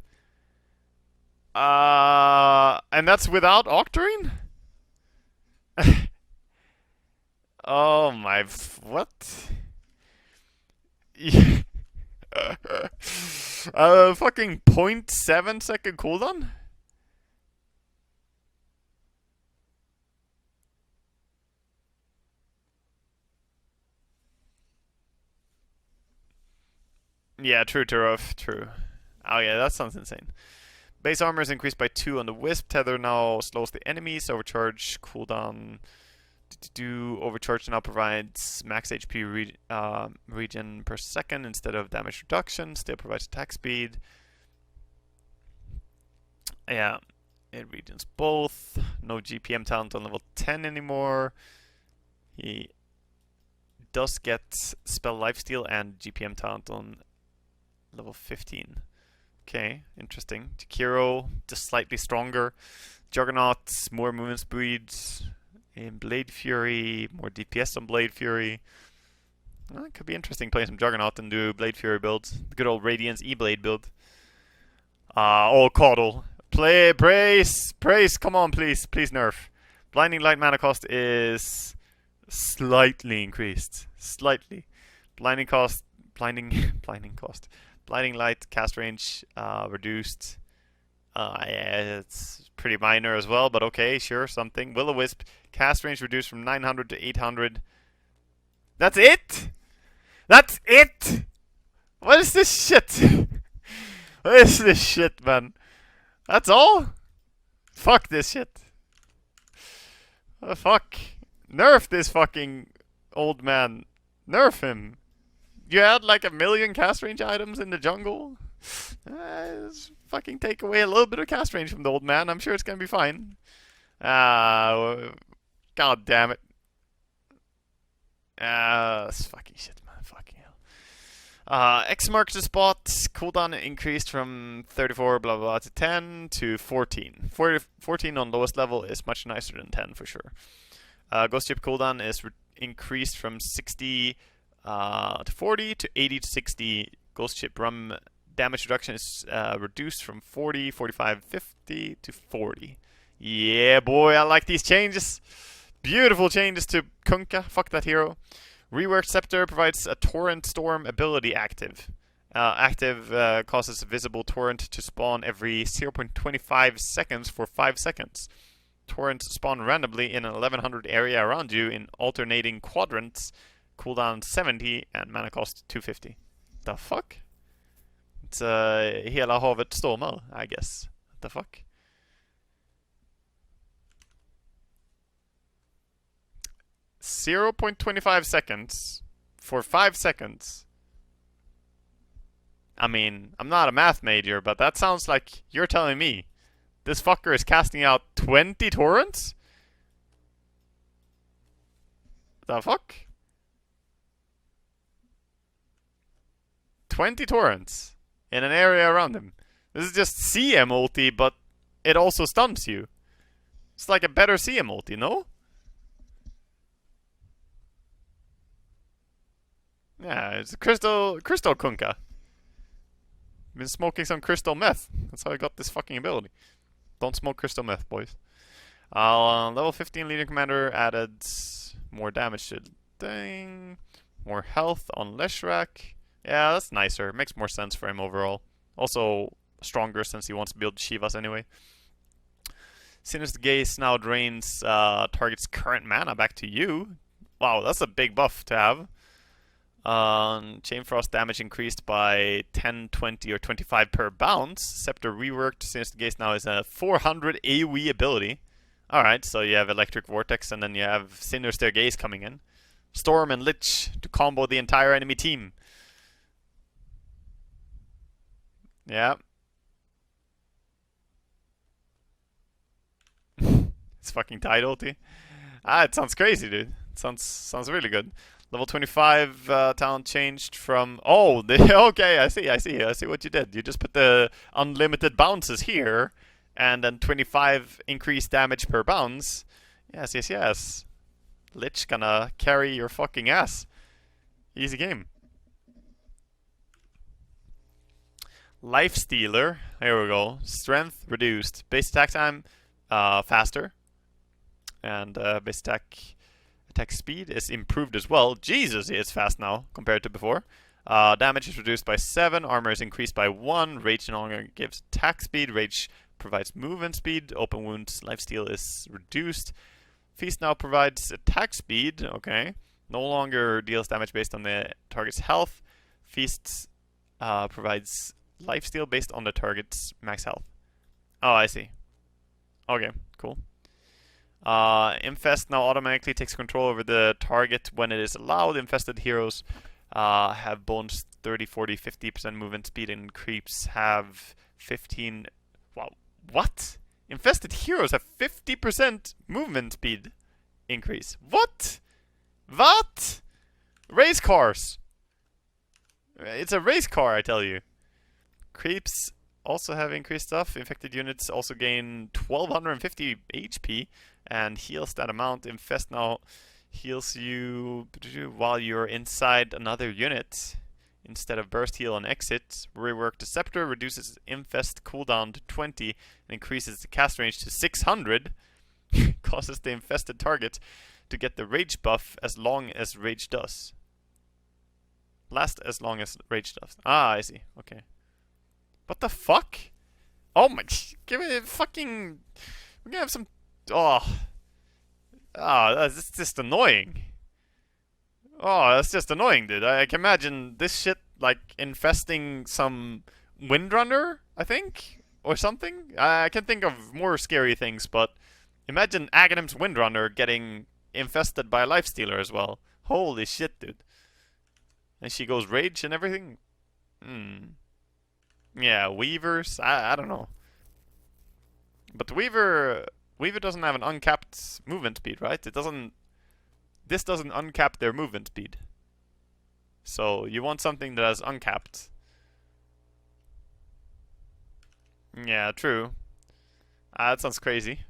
And that's without Octarine? Oh my... What? Fucking 0.7 second cooldown? Yeah, true, Turov, true. Oh yeah, that sounds insane. Base armor is increased by 2 on the Wisp. Tether now slows the enemies. Overcharge cooldown. Overcharge now provides max HP regen per second instead of damage reduction. Still provides attack speed. Yeah, it regens both. No GPM talent on level 10 anymore. He does get spell lifesteal and GPM talent on level 15. Okay, interesting. Takiro, just slightly stronger. Juggernaut, more movement speeds. In Blade Fury, more DPS on Blade Fury. Well, it could be interesting playing some Juggernaut and do Blade Fury builds. The good old Radiance E-Blade build. Oh, Caudle. Praise, come on, please nerf. Blinding Light mana cost is slightly increased. Slightly. Blinding cost. Blinding Light cast range reduced. Yeah, it's pretty minor as well, but okay, sure, something. Will-O-Wisp cast range reduced from 900 to 800. That's it? That's it? What is this shit? What is this shit, man? That's all? Fuck this shit. Fuck. Nerf this fucking old man. Nerf him. You had like 1 million cast range items in the jungle. Just fucking take away a little bit of cast range from the old man. I'm sure it's gonna be fine. God damn it. This fucking shit, man. Fucking hell. X marks the spot. Cooldown increased from 34 blah blah to 10 to 14. 14 on lowest level is much nicer than 10 for sure. Ghost Ship cooldown is increased from 60 to 40 to 80 to 60. Ghost Ship Rum damage reduction is reduced from 40, 45, 50 to 40. Yeah, boy, I like these changes. Beautiful changes to Kunkka. Fuck that hero. Reworked Scepter provides a Torrent Storm ability active. Causes a visible torrent to spawn every 0.25 seconds for 5 seconds. Torrents spawn randomly in an 1100 area around you in alternating quadrants. Cooldown 70 and mana cost 250. The fuck? It's hela havet stormar, I guess. What the fuck? .25 seconds for 5 seconds. I mean, I'm not a math major, but that sounds like you're telling me this fucker is casting out 20 torrents? The fuck? 20 torrents in an area around him. This is just CM ulti, but it also stuns you. It's like a better CM ulti, no? Yeah, it's crystal Kunkka. Been smoking some crystal meth. That's how I got this fucking ability. Don't smoke crystal meth, boys. Level 15 leading commander added more damage to thing. More health on Leshrac. Yeah, that's nicer. Makes more sense for him overall. Also stronger since he wants to build Shivas anyway. Sinister Gaze now drains target's current mana back to you. Wow, that's a big buff to have. Chain Frost damage increased by 10, 20, or 25 per bounce. Scepter reworked. Sinister Gaze now is a 400 AoE ability. Alright, so you have Electric Vortex and then you have Sinister Gaze coming in. Storm and Lich to combo the entire enemy team. Yeah. It's fucking tight ulti. It sounds crazy, dude. It sounds really good. Level 25 talent changed from... Oh, okay, I see what you did. You just put the unlimited bounces here, and then 25 increased damage per bounce. Yes. Lich gonna carry your fucking ass. Easy game. Life Stealer. Here we go. Strength reduced. Base attack time faster. And base attack speed is improved as well. Jesus, it's fast now compared to before. Damage is reduced by 7. Armor is increased by 1. Rage no longer gives attack speed. Rage provides movement speed. Open wounds lifesteal is reduced. Feast now provides attack speed. Okay. No longer deals damage based on the target's health. Feast provides lifesteal based on the target's max health. Oh, I see. Okay, cool. Infest now automatically takes control over the target when it is allowed. Infested heroes have bonus 30, 40, 50% movement speed, and creeps have 15... Wow, what? Infested heroes have 50% movement speed increase. What? What? Race cars. It's a race car, I tell you. Creeps also have increased stuff. Infected units also gain 1250 HP and heals that amount. Infest now heals you while you're inside another unit instead of burst heal on exit. Rework the Scepter reduces Infest cooldown to 20 and increases the cast range to 600. Causes the infested target to get the rage buff as long as rage does. Last as long as rage does. Ah, I see. Okay. What the fuck? Oh my... Give me fucking... We're gonna have some... Oh, that's just annoying. Oh, that's just annoying, dude. I can imagine this shit, like, infesting some Windrunner, I think? Or something? I can think of more scary things, but... Imagine Aghanim's Windrunner getting infested by a Lifestealer as well. Holy shit, dude. And she goes rage and everything? Yeah, Weavers? I don't know. But Weaver doesn't have an uncapped movement speed, right? This doesn't uncap their movement speed. So you want something that has uncapped. Yeah, true. That sounds crazy.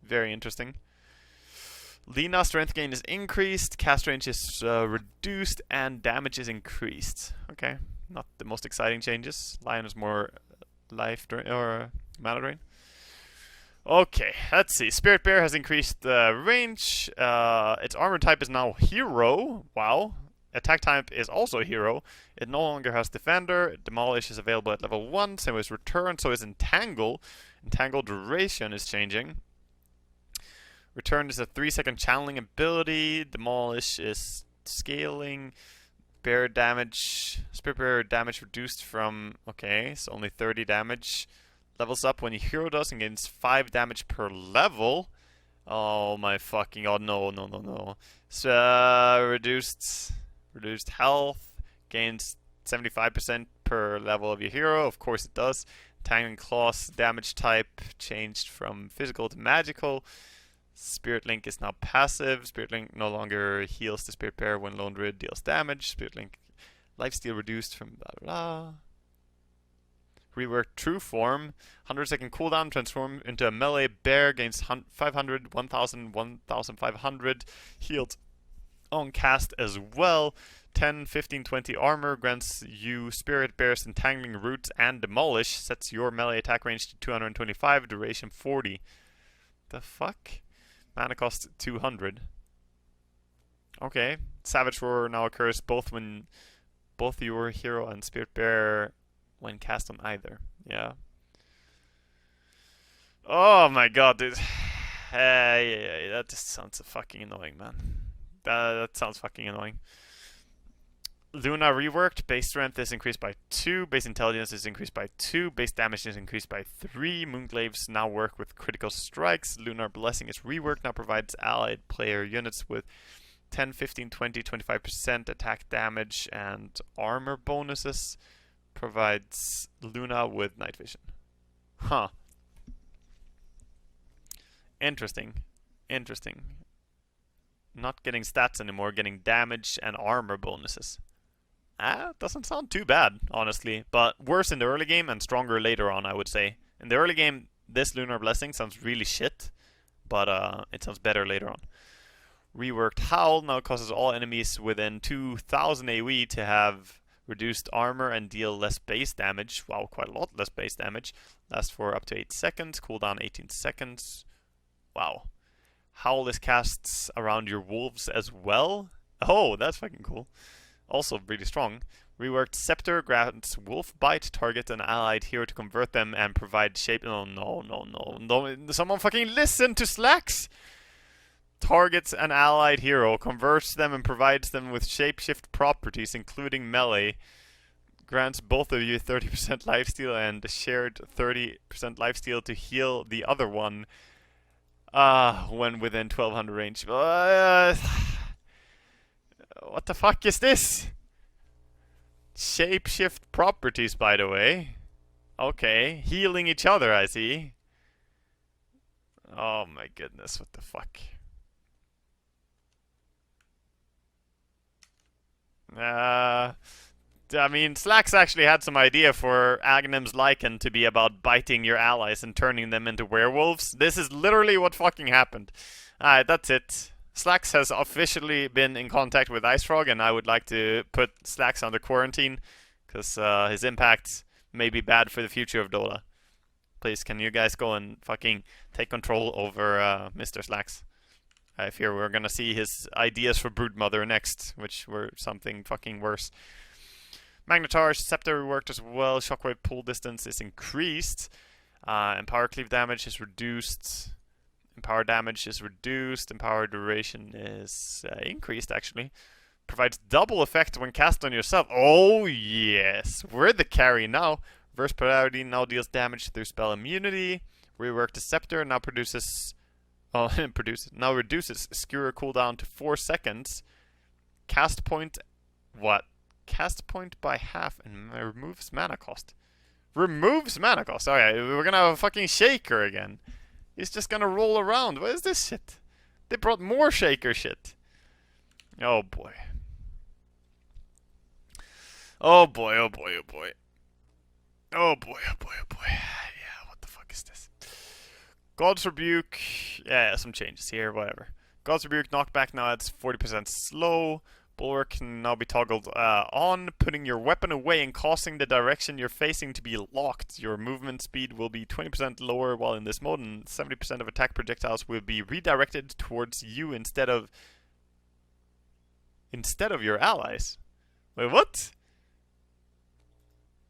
Very interesting. Lina strength gain is increased, cast range is reduced, and damage is increased. Okay, not the most exciting changes. Lion is more life drain or mana drain. Okay, let's see. Spirit Bear has increased range. Its armor type is now Hero. Wow. Attack type is also Hero. It no longer has Defender. Demolish is available at level 1. So is Return. So is Entangle. Entangle duration is changing. Return is a 3-second channeling ability. Demolish is scaling. Bear damage. Spirit Bear damage reduced from... Okay, so only 30 damage. Levels up when your hero does and gains 5 damage per level. Oh my fucking god, no. So, reduced health. Gains 75% per level of your hero. Of course it does. Tangling Claws damage type changed from physical to magical. Spirit Link is now passive. Spirit Link no longer heals the Spirit Bear when Lone Druid deals damage. Spirit Link lifesteal reduced from blah blah. Reworked True Form. 100-second cooldown. Transform into a melee bear. Gains 500, 1000, 1500. Healed on cast as well. 10, 15, 20 armor. Grants you Spirit Bear's Entangling Roots and Demolish. Sets your melee attack range to 225. Duration 40. The fuck? Mana cost 200. Okay. Savage Roar now occurs both when both your hero and Spirit Bear when cast on either. Yeah. Oh my god, dude. That just sounds fucking annoying, man. That sounds fucking annoying. Luna reworked. Base strength is increased by 2. Base intelligence is increased by 2. Base damage is increased by 3. Moonglaves now work with critical strikes. Lunar Blessing is reworked. Now provides allied player units with 10, 15, 20, 25% attack damage and armor bonuses. Provides Luna with night vision. Huh. Interesting. Not getting stats anymore, getting damage and armor bonuses. Doesn't sound too bad, honestly. But worse in the early game and stronger later on, I would say. In the early game, this Lunar Blessing sounds really shit. But it sounds better later on. Reworked Howl now causes all enemies within 2000 AoE to have reduced armor and deal less base damage. Wow, quite a lot less base damage. Lasts for up to 8 seconds. Cooldown 18 seconds. Wow. Howl is casts around your wolves as well. Oh, that's fucking cool. Also really strong. Reworked Scepter grants Wolf Bite. Target an allied hero to convert them and provide shape... No. Someone fucking listen to Slacks! Targets an allied hero, converts them and provides them with shapeshift properties, including melee. Grants both of you 30% lifesteal and a shared 30% lifesteal to heal the other one when within 1200 range. What the fuck is this? Shapeshift properties, by the way. Okay, healing each other, I see. Oh my goodness, what the fuck? I mean, Slacks actually had some idea for Aghanim's Lycan to be about biting your allies and turning them into werewolves. This is literally what fucking happened. Alright, that's it. Slacks has officially been in contact with Ice Frog, and I would like to put Slacks under quarantine, because his impact may be bad for the future of Dota. Please, can you guys go and fucking take control over Mr. Slacks? I fear we're gonna see his ideas for Broodmother next, which were something fucking worse. Magnetar Scepter reworked as well. Shockwave pull distance is increased. Empower cleave damage is reduced. Empower damage is reduced. Empower duration is increased, actually. Provides double effect when cast on yourself. Oh, yes. We're the carry now. Verse Polarity now deals damage through spell immunity. Reworked the Scepter now produces... Oh, now reduces Skewer cooldown to 4 seconds. Cast point... What? Cast point by half and removes mana cost. Removes mana cost. Alright, we're gonna have a fucking shaker again. He's just gonna roll around. What is this shit? They brought more shaker shit. Oh boy. Oh boy, oh boy, oh boy. Oh boy, oh boy, oh boy. Yeah, what the fuck is this? God's Rebuke. Yeah, some changes here, whatever. God's Rebuke knockback now adds 40% slow. Bulwark can now be toggled on, putting your weapon away and causing the direction you're facing to be locked. Your movement speed will be 20% lower while in this mode, and 70% of attack projectiles will be redirected towards you instead of your allies. Wait, what?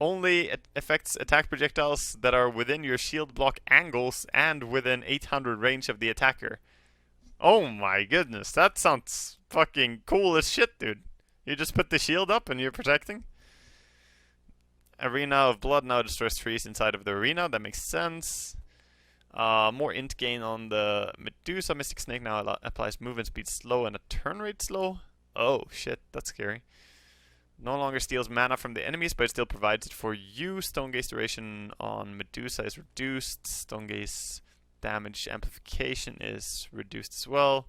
Only affects attack projectiles that are within your shield block angles and within 800 range of the attacker. Oh my goodness, that sounds fucking cool as shit, dude. You just put the shield up and you're protecting? Arena of Blood now destroys trees inside of the arena. That makes sense. More int gain on the Medusa. Mystic Snake now applies movement speed slow and a turn rate slow. Oh shit, that's scary. No longer steals mana from the enemies, but it still provides it for you. Stone Gaze duration on Medusa is reduced. Stone Gaze damage amplification is reduced as well.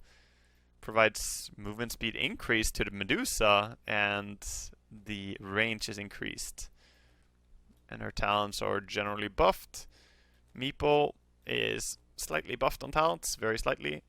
Provides movement speed increase to the Medusa, and the range is increased. And her talents are generally buffed. Meepo is slightly buffed on talents, very slightly.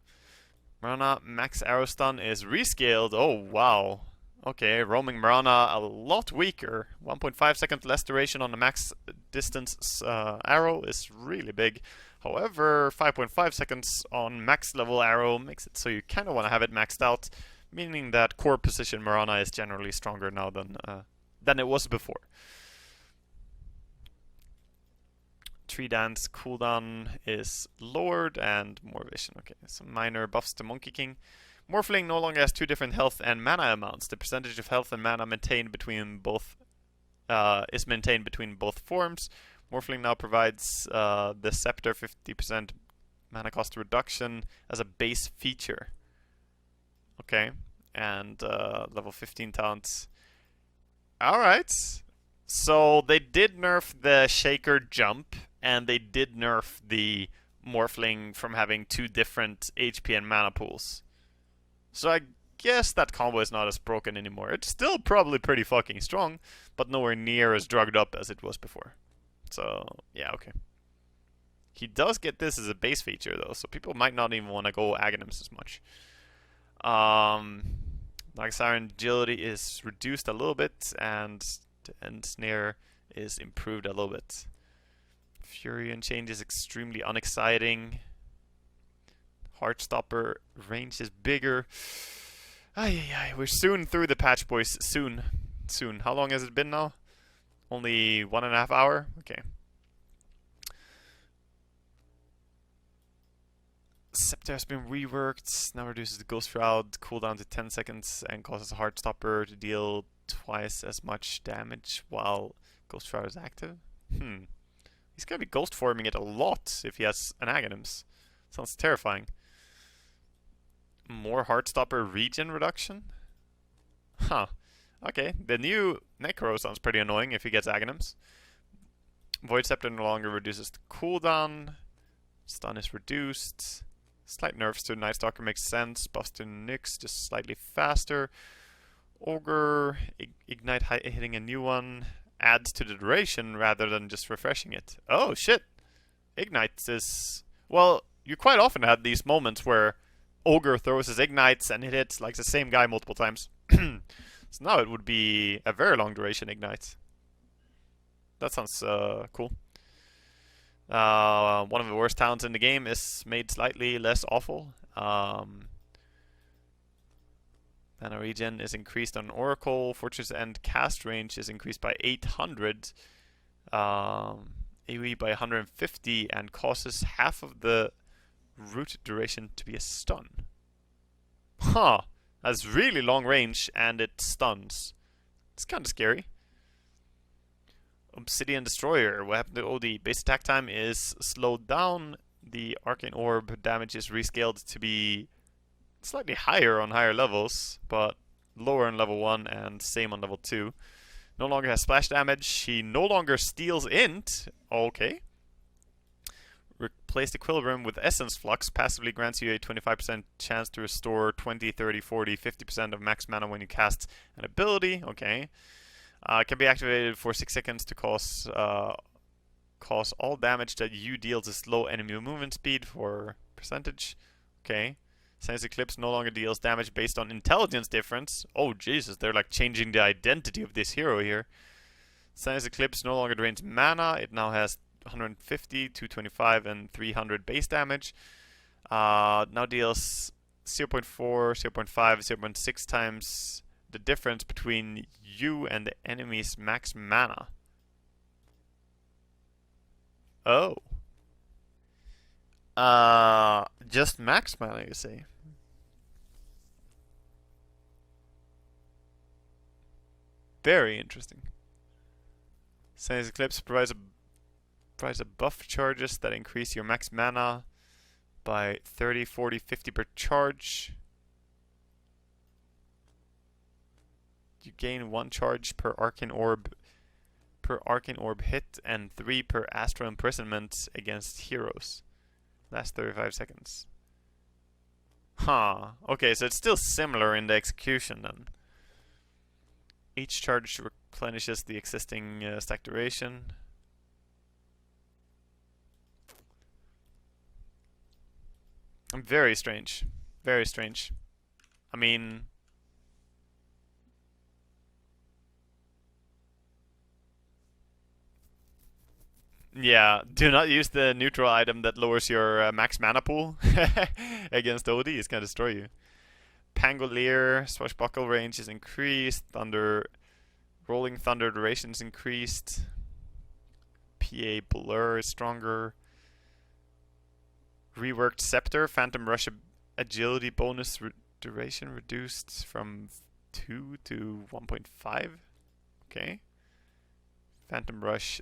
Marana max arrow stun is rescaled. Oh wow. Okay, roaming Marana a lot weaker. 1.5 seconds less duration on the max distance arrow is really big. However, 5.5 seconds on max level arrow makes it so you kind of want to have it maxed out, meaning that core position Marana is generally stronger now than it was before. Tree Dance cooldown is lowered and more vision. Okay, some minor buffs to Monkey King. Morphling no longer has two different health and mana amounts. The percentage of health and mana maintained between both is maintained between both forms. Morphling now provides the Scepter 50% mana cost reduction as a base feature. Okay, and level 15 talents. Alright, so they did nerf the Shaker jump, and they did nerf the Morphling from having two different HP and mana pools. So I guess that combo is not as broken anymore. It's still probably pretty fucking strong, but nowhere near as drugged up as it was before. So, yeah, okay. He does get this as a base feature, though, so people might not even want to go Aghanims as much. Like Siren agility is reduced a little bit, and the end snare is improved a little bit. Fury Unchained is extremely unexciting. Heartstopper range is bigger. We're soon through the patch, boys. Soon. How long has it been now? Only 1.5 hours? Okay. Scepter has been reworked. Now reduces the Ghost Shroud cooldown to 10 seconds and causes a Heartstopper to deal twice as much damage while Ghost Shroud is active. He's gonna be ghost forming it a lot if he has an Aghanims. Sounds terrifying. More Heartstopper regen reduction? Huh. Okay, the new Necro sounds pretty annoying if he gets Aghanims. Void Scepter no longer reduces the cooldown. Stun is reduced. Slight nerfs to Night Stalker makes sense. Buffs to Nyx just slightly faster. Ogre, Ignite hitting a new one adds to the duration rather than just refreshing it. Oh shit! Ignite is... Well, you quite often had these moments where Ogre throws his Ignites and it hits like the same guy multiple times. So now it would be a very long duration Ignite. That sounds cool. One of the worst talents in the game is made slightly less awful. Mana regen is increased on Oracle. Fortress End cast range is increased by 800. AoE by 150 and causes half of the root duration to be a stun. Huh. Has really long range and it stuns. It's kind of scary. Obsidian Destroyer. What happened to OD? Base attack time is slowed down. The Arcane Orb damage is rescaled to be slightly higher on higher levels, but lower on level 1 and same on level 2. No longer has splash damage. He no longer steals int. Okay. Replace the Equilibrium with Essence Flux. Passively grants you a 25% chance to restore 20, 30, 40, 50% of max mana when you cast an ability. Okay. Can be activated for 6 seconds to cause all damage that you deal to slow enemy movement speed for percentage. Okay. Sinus Eclipse no longer deals damage based on intelligence difference. Oh, Jesus, they're like changing the identity of this hero here. Sinus Eclipse no longer drains mana. It now has 150, 225, and 300 base damage. Now deals 0.4, 0.5, 0.6 times the difference between you and the enemy's max mana. Oh. Just max mana, you say? Very interesting. Sinus Eclipse provides a buff charges that increase your max mana by 30, 40, 50 per charge. You gain 1 charge per arcane orb hit and 3 per astral imprisonment against heroes. Last 35 seconds. Huh. Okay, so it's still similar in the execution then. Each charge replenishes the existing stack duration. Very strange. Very strange. I mean... Yeah, do not use the neutral item that lowers your max mana pool against OD. It's gonna destroy you. Pangolier, swashbuckle range is increased. Rolling Thunder duration is increased. PA Blur is stronger. Reworked Scepter, Phantom Rush agility bonus duration reduced from 2 to 1.5. Okay. Phantom Rush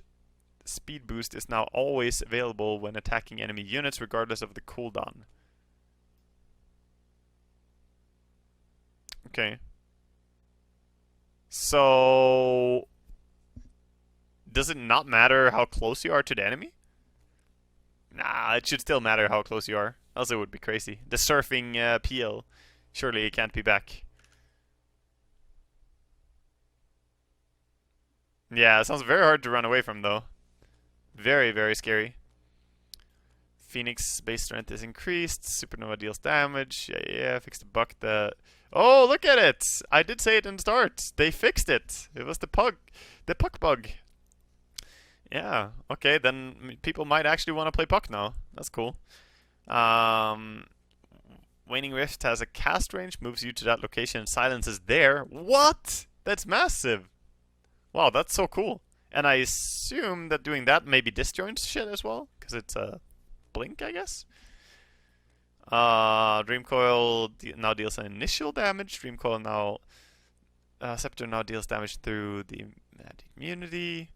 speed boost is now always available when attacking enemy units regardless of the cooldown. Okay. So, does it not matter how close you are to the enemy? Nah, it should still matter how close you are. Else it would be crazy. The surfing PL. Surely it can't be back. Yeah, it sounds very hard to run away from though. Very, very scary. Phoenix base strength is increased. Supernova deals damage. Yeah, fixed the bug. Oh, look at it! I did say it in the start. They fixed it. It was the puck bug. Yeah. Okay, then people might actually want to play puck now. That's cool. Waning Rift has a cast range, moves you to that location, and silence is there. What? That's massive. Wow, that's so cool. And I assume that doing that maybe disjoints shit as well, because it's a blink, I guess. Dreamcoil now deals an initial damage. Dreamcoil now... Scepter now deals damage through the immunity.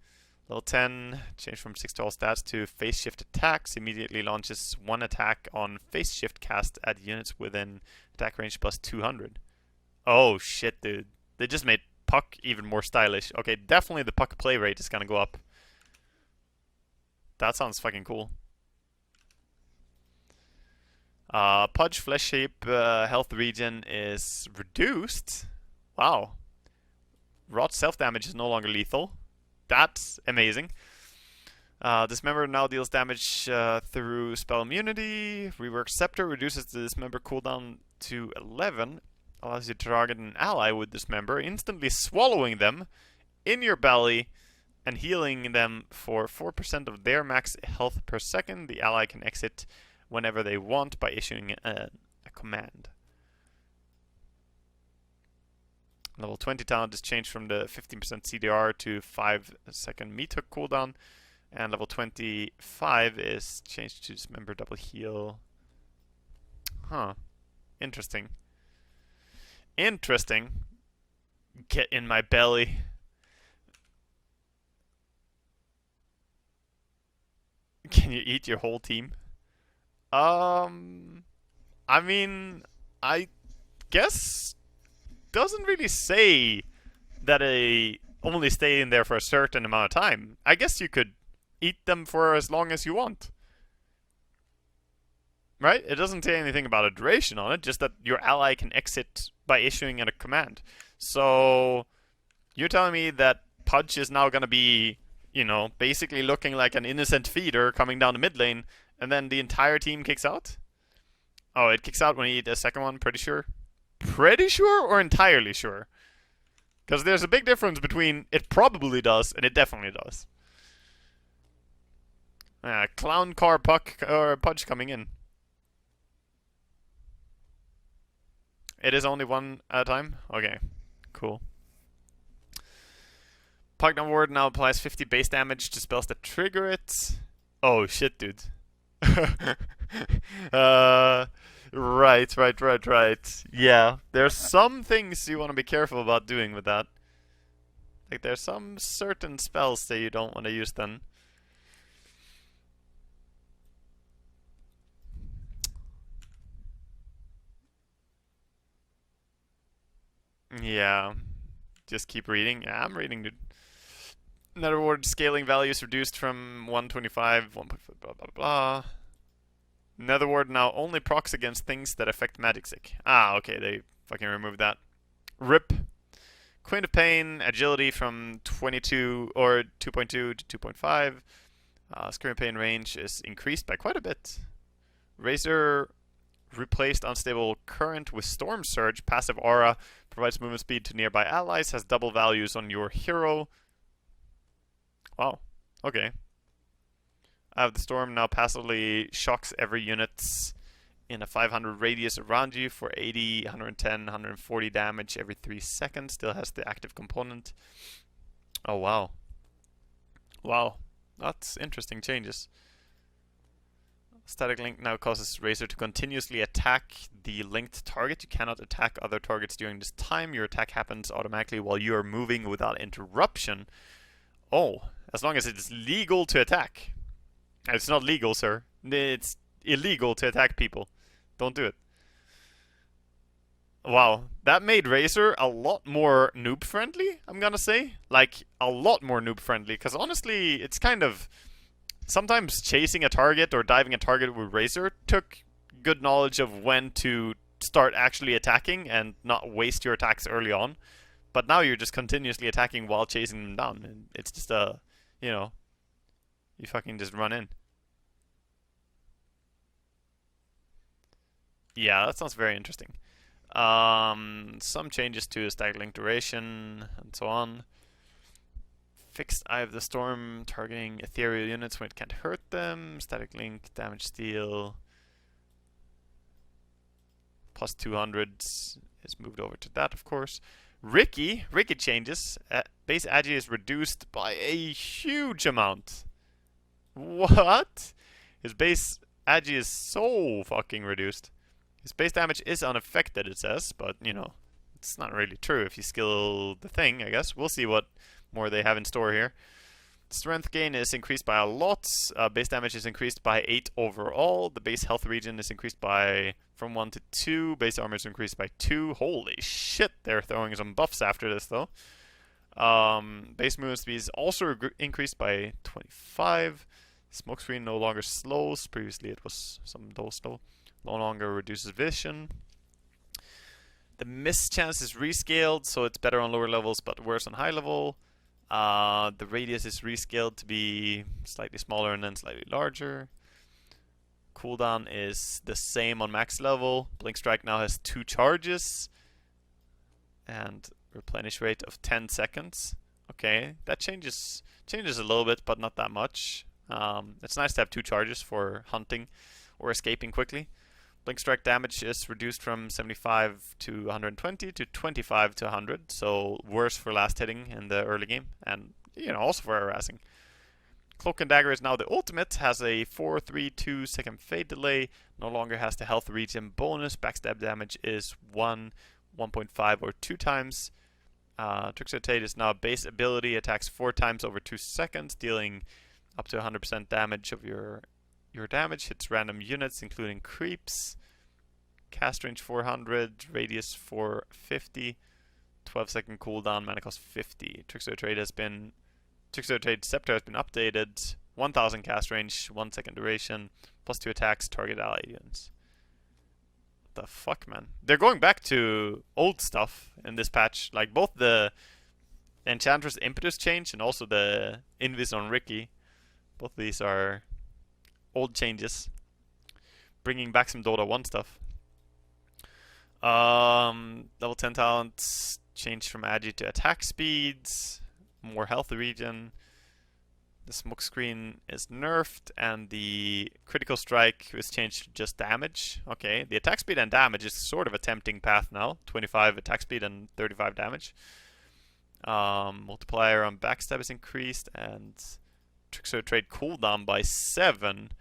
Level 10, change from 6 to all stats to phase shift attacks. Immediately launches 1 attack on phase shift cast at units within attack range plus 200. Oh shit, dude. They just made puck even more stylish. Okay, definitely the puck play rate is gonna go up. That sounds fucking cool. Pudge flesh shape health regen is reduced. Wow. Rot self damage is no longer lethal. That's amazing. Dismember now deals damage through spell immunity. Rework Scepter reduces the Dismember cooldown to 11. Allows you to target an ally with Dismember, instantly swallowing them in your belly and healing them for 4% of their max health per second. The ally can exit whenever they want by issuing a command. Level 20 talent is changed from the 15% CDR to 5-second meat hook cooldown. And level 25 is changed to Dismember double heal. Huh. Interesting. Interesting. Get in my belly. Can you eat your whole team? I mean, I guess doesn't really say that they only stay in there for a certain amount of time. I guess you could eat them for as long as you want. Right? It doesn't say anything about a duration on it, just that your ally can exit by issuing a command. So, you're telling me that Pudge is now gonna be, you know, basically looking like an innocent feeder coming down the mid lane, and then the entire team kicks out? Oh, it kicks out when you eat a second one, pretty sure? Pretty sure or entirely sure? Because there's a big difference between it probably does and it definitely does. Clown car puck or Pudge coming in. It is only one at a time? Okay, cool. Patchnote ward now applies 50 base damage to spells that trigger it. Oh shit, dude. Right. Yeah, there's some things you want to be careful about doing with that. Like, there's some certain spells that you don't want to use then. Yeah. Just keep reading. Yeah, I'm reading, dude. Netherward scaling values reduced from 125, 1.5, blah blah blah. Netherward now only procs against things that affect magic stick. Ah, okay, they fucking removed that. RIP. Queen of Pain, agility from 22 or 2.2 to 2.5. Scream Pain range is increased by quite a bit. Razor replaced unstable current with Storm Surge. Passive aura provides movement speed to nearby allies. Has double values on your hero. Wow. Okay. I have the Storm now passively shocks every unit in a 500 radius around you for 80, 110, 140 damage every 3 seconds. Still has the active component. Oh, wow. Wow. That's interesting changes. Static link now causes Razor to continuously attack the linked target. You cannot attack other targets during this time. Your attack happens automatically while you are moving without interruption. Oh, as long as it is legal to attack. It's not legal, sir. It's illegal to attack people. Don't do it. Wow, that made Razor a lot more noob-friendly, I'm gonna say. Like, a lot more noob-friendly, because honestly, it's kind of... Sometimes chasing a target or diving a target with Razor took good knowledge of when to start actually attacking and not waste your attacks early on. But now you're just continuously attacking while chasing them down. And it's just you know, you fucking just run in. Yeah, that sounds very interesting. Some changes to static link duration and so on. Fixed Eye of the Storm, targeting ethereal units when it can't hurt them. Static link, damage steal. Plus 200 is moved over to that, of course. Ricky changes. Base agi is reduced by a huge amount. What? His base agi is so fucking reduced. His base damage is unaffected, it says, but, you know, it's not really true if you skill the thing, I guess. We'll see what more they have in store here. Strength gain is increased by a lot. Base damage is increased by 8 overall. The base health region is increased by from 1 to 2. Base armor is increased by 2. Holy shit, they're throwing some buffs after this, though. Base movement speed is also increased by 25. Smokescreen no longer slows. Previously it was some dull slow. No longer reduces vision. The miss chance is rescaled, so it's better on lower levels but worse on high level. The radius is rescaled to be slightly smaller and then slightly larger. Cooldown is the same on max level. Blink Strike now has 2 charges. And replenish rate of 10 seconds. Okay, that changes a little bit, but not that much. It's nice to have 2 charges for hunting or escaping quickly. Blink Strike damage is reduced from 75 to 120 to 25 to 100, so worse for last hitting in the early game, and you know, also for harassing. Cloak and Dagger is now the ultimate, has a 4, 3, 2 second fade delay, no longer has the health regen bonus. Backstab damage is 1, 1.5 or 2 times. Trickster is now a base ability, attacks 4 times over 2 seconds, dealing up to 100% damage of your damage. Hits random units, including creeps. Cast range 400, radius 450, 12-second cooldown, mana cost 50. Trickster Trade Scepter has been updated. 1000 cast range, 1 second duration, plus 2 attacks, target ally units. What the fuck, man? They're going back to old stuff in this patch. Like, both the Enchantress Impetus change and also the Invis on Ricky. Both of these are old changes. Bringing back some Dota 1 stuff. Level 10 talents change from agi to attack speeds, more health regen. The smoke screen is nerfed, and the critical strike was changed to just damage. Okay, the attack speed and damage is sort of a tempting path now. 25 attack speed and 35 damage. Multiplier on backstab is increased, and Trickster trade cooldown by 7.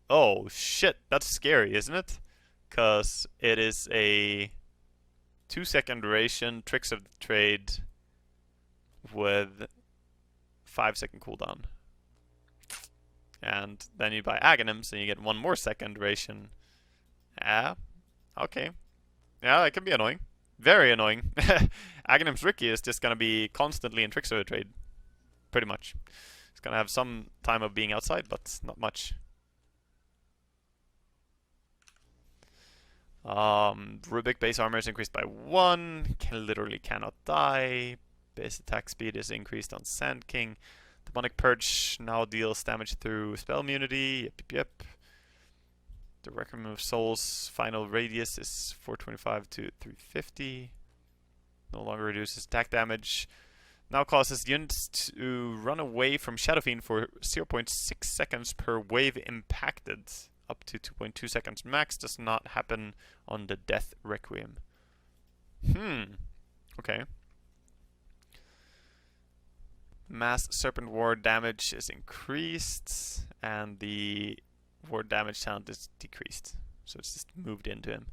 Oh shit, that's scary, isn't it? Because it is a 2-second duration Tricks of the Trade with 5-second cooldown. And then you buy Aghanim's and you get 1 more second duration. Yeah, okay. Yeah, that can be annoying. Very annoying. Aghanim's Ricky is just gonna be constantly in Tricks of the Trade. Pretty much. It's gonna have some time of being outside, but not much. Rubik base armor is increased by 1. Literally cannot die. Base attack speed is increased on Sand King. Demonic Purge now deals damage through spell immunity. Yep. The Requiem of Souls final radius is 425 to 350. No longer reduces attack damage. Now causes units to run away from Shadow Fiend for 0.6 seconds per wave impacted. Up to 2.2 seconds max. Does not happen on the Death Requiem. Okay. Mass Serpent Ward damage is increased, and the ward damage sound is decreased. So it's just moved into him.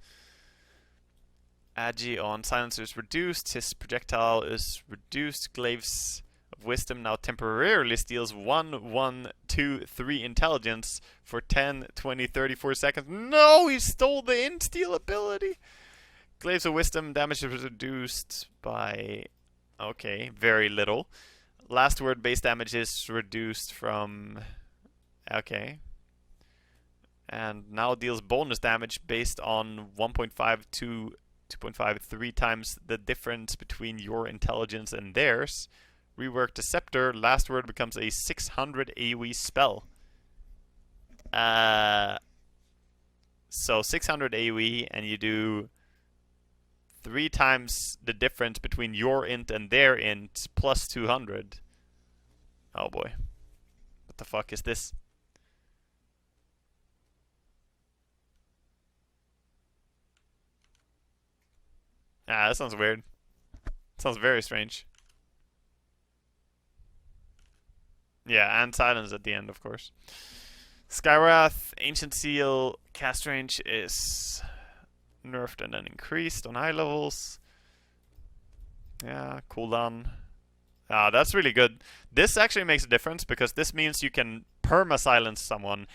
Agi on Silencer is reduced. His projectile is reduced. Glaives of Wisdom now temporarily steals 1, 1, 2, 3 intelligence for 10, 20, 34 seconds. No, he stole the in-steal ability. Glaives of Wisdom damage is reduced by, okay, very little. Last word base damage is reduced from, okay. And now deals bonus damage based on 1.5 to 2.5, 3 times the difference between your intelligence and theirs. Rework the Scepter. Last word becomes a 600 AoE spell. So 600 AoE, and you do 3 times the difference between your int and their int plus 200. Oh boy. What the fuck is this? That sounds weird. Sounds very strange. Yeah, and silence at the end, of course. Skywrath, Ancient Seal, cast range is nerfed and then increased on high levels. Yeah, cooldown. That's really good. This actually makes a difference because this means you can perma-silence someone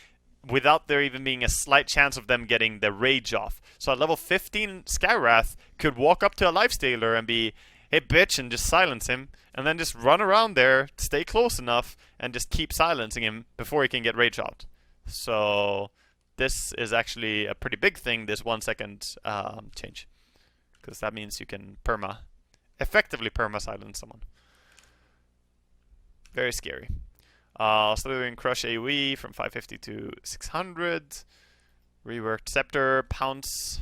without there even being a slight chance of them getting the rage off. So at level 15, Skywrath could walk up to a lifestealer and be, hey bitch, and just silence him, and then just run around there, stay close enough, and just keep silencing him before he can get rage out. So this is actually a pretty big thing, this 1 second change. Because that means you can effectively perma-silence someone. Very scary. Slithering Crush AoE from 550 to 600. Reworked Scepter, Pounce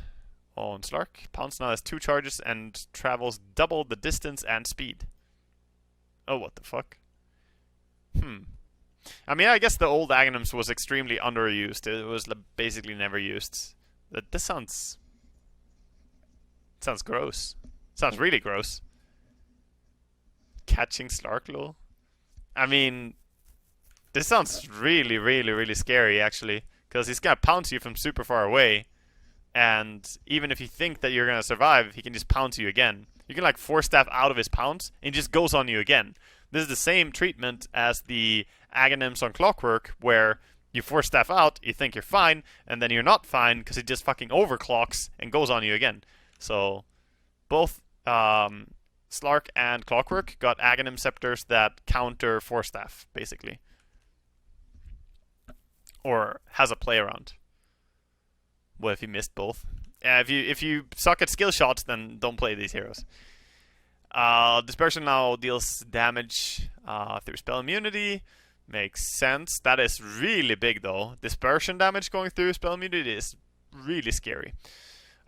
on Slark. Pounce now has 2 charges and travels double the distance and speed. Oh, what the fuck? I mean, I guess the old Aghanims was extremely underused. It was basically never used. This sounds gross. Sounds really gross. Catching Slark, lol. I mean, this sounds really, really, really scary, actually. Because he's gonna pounce you from super far away. And even if you think that you're gonna survive, he can just pounce you again. You can like force staff out of his pounce, and he just goes on you again. This is the same treatment as the Aghanims on Clockwork, where you force staff out, you think you're fine, and then you're not fine because he just fucking overclocks and goes on you again. So, both Slark and Clockwork got Aghanim Scepters that counter force staff, basically. Or has a play around. What if you missed both? Yeah, if you suck at skill shots, then don't play these heroes. Dispersion now deals damage through spell immunity. Makes sense. That is really big, though. Dispersion damage going through spell immunity is really scary.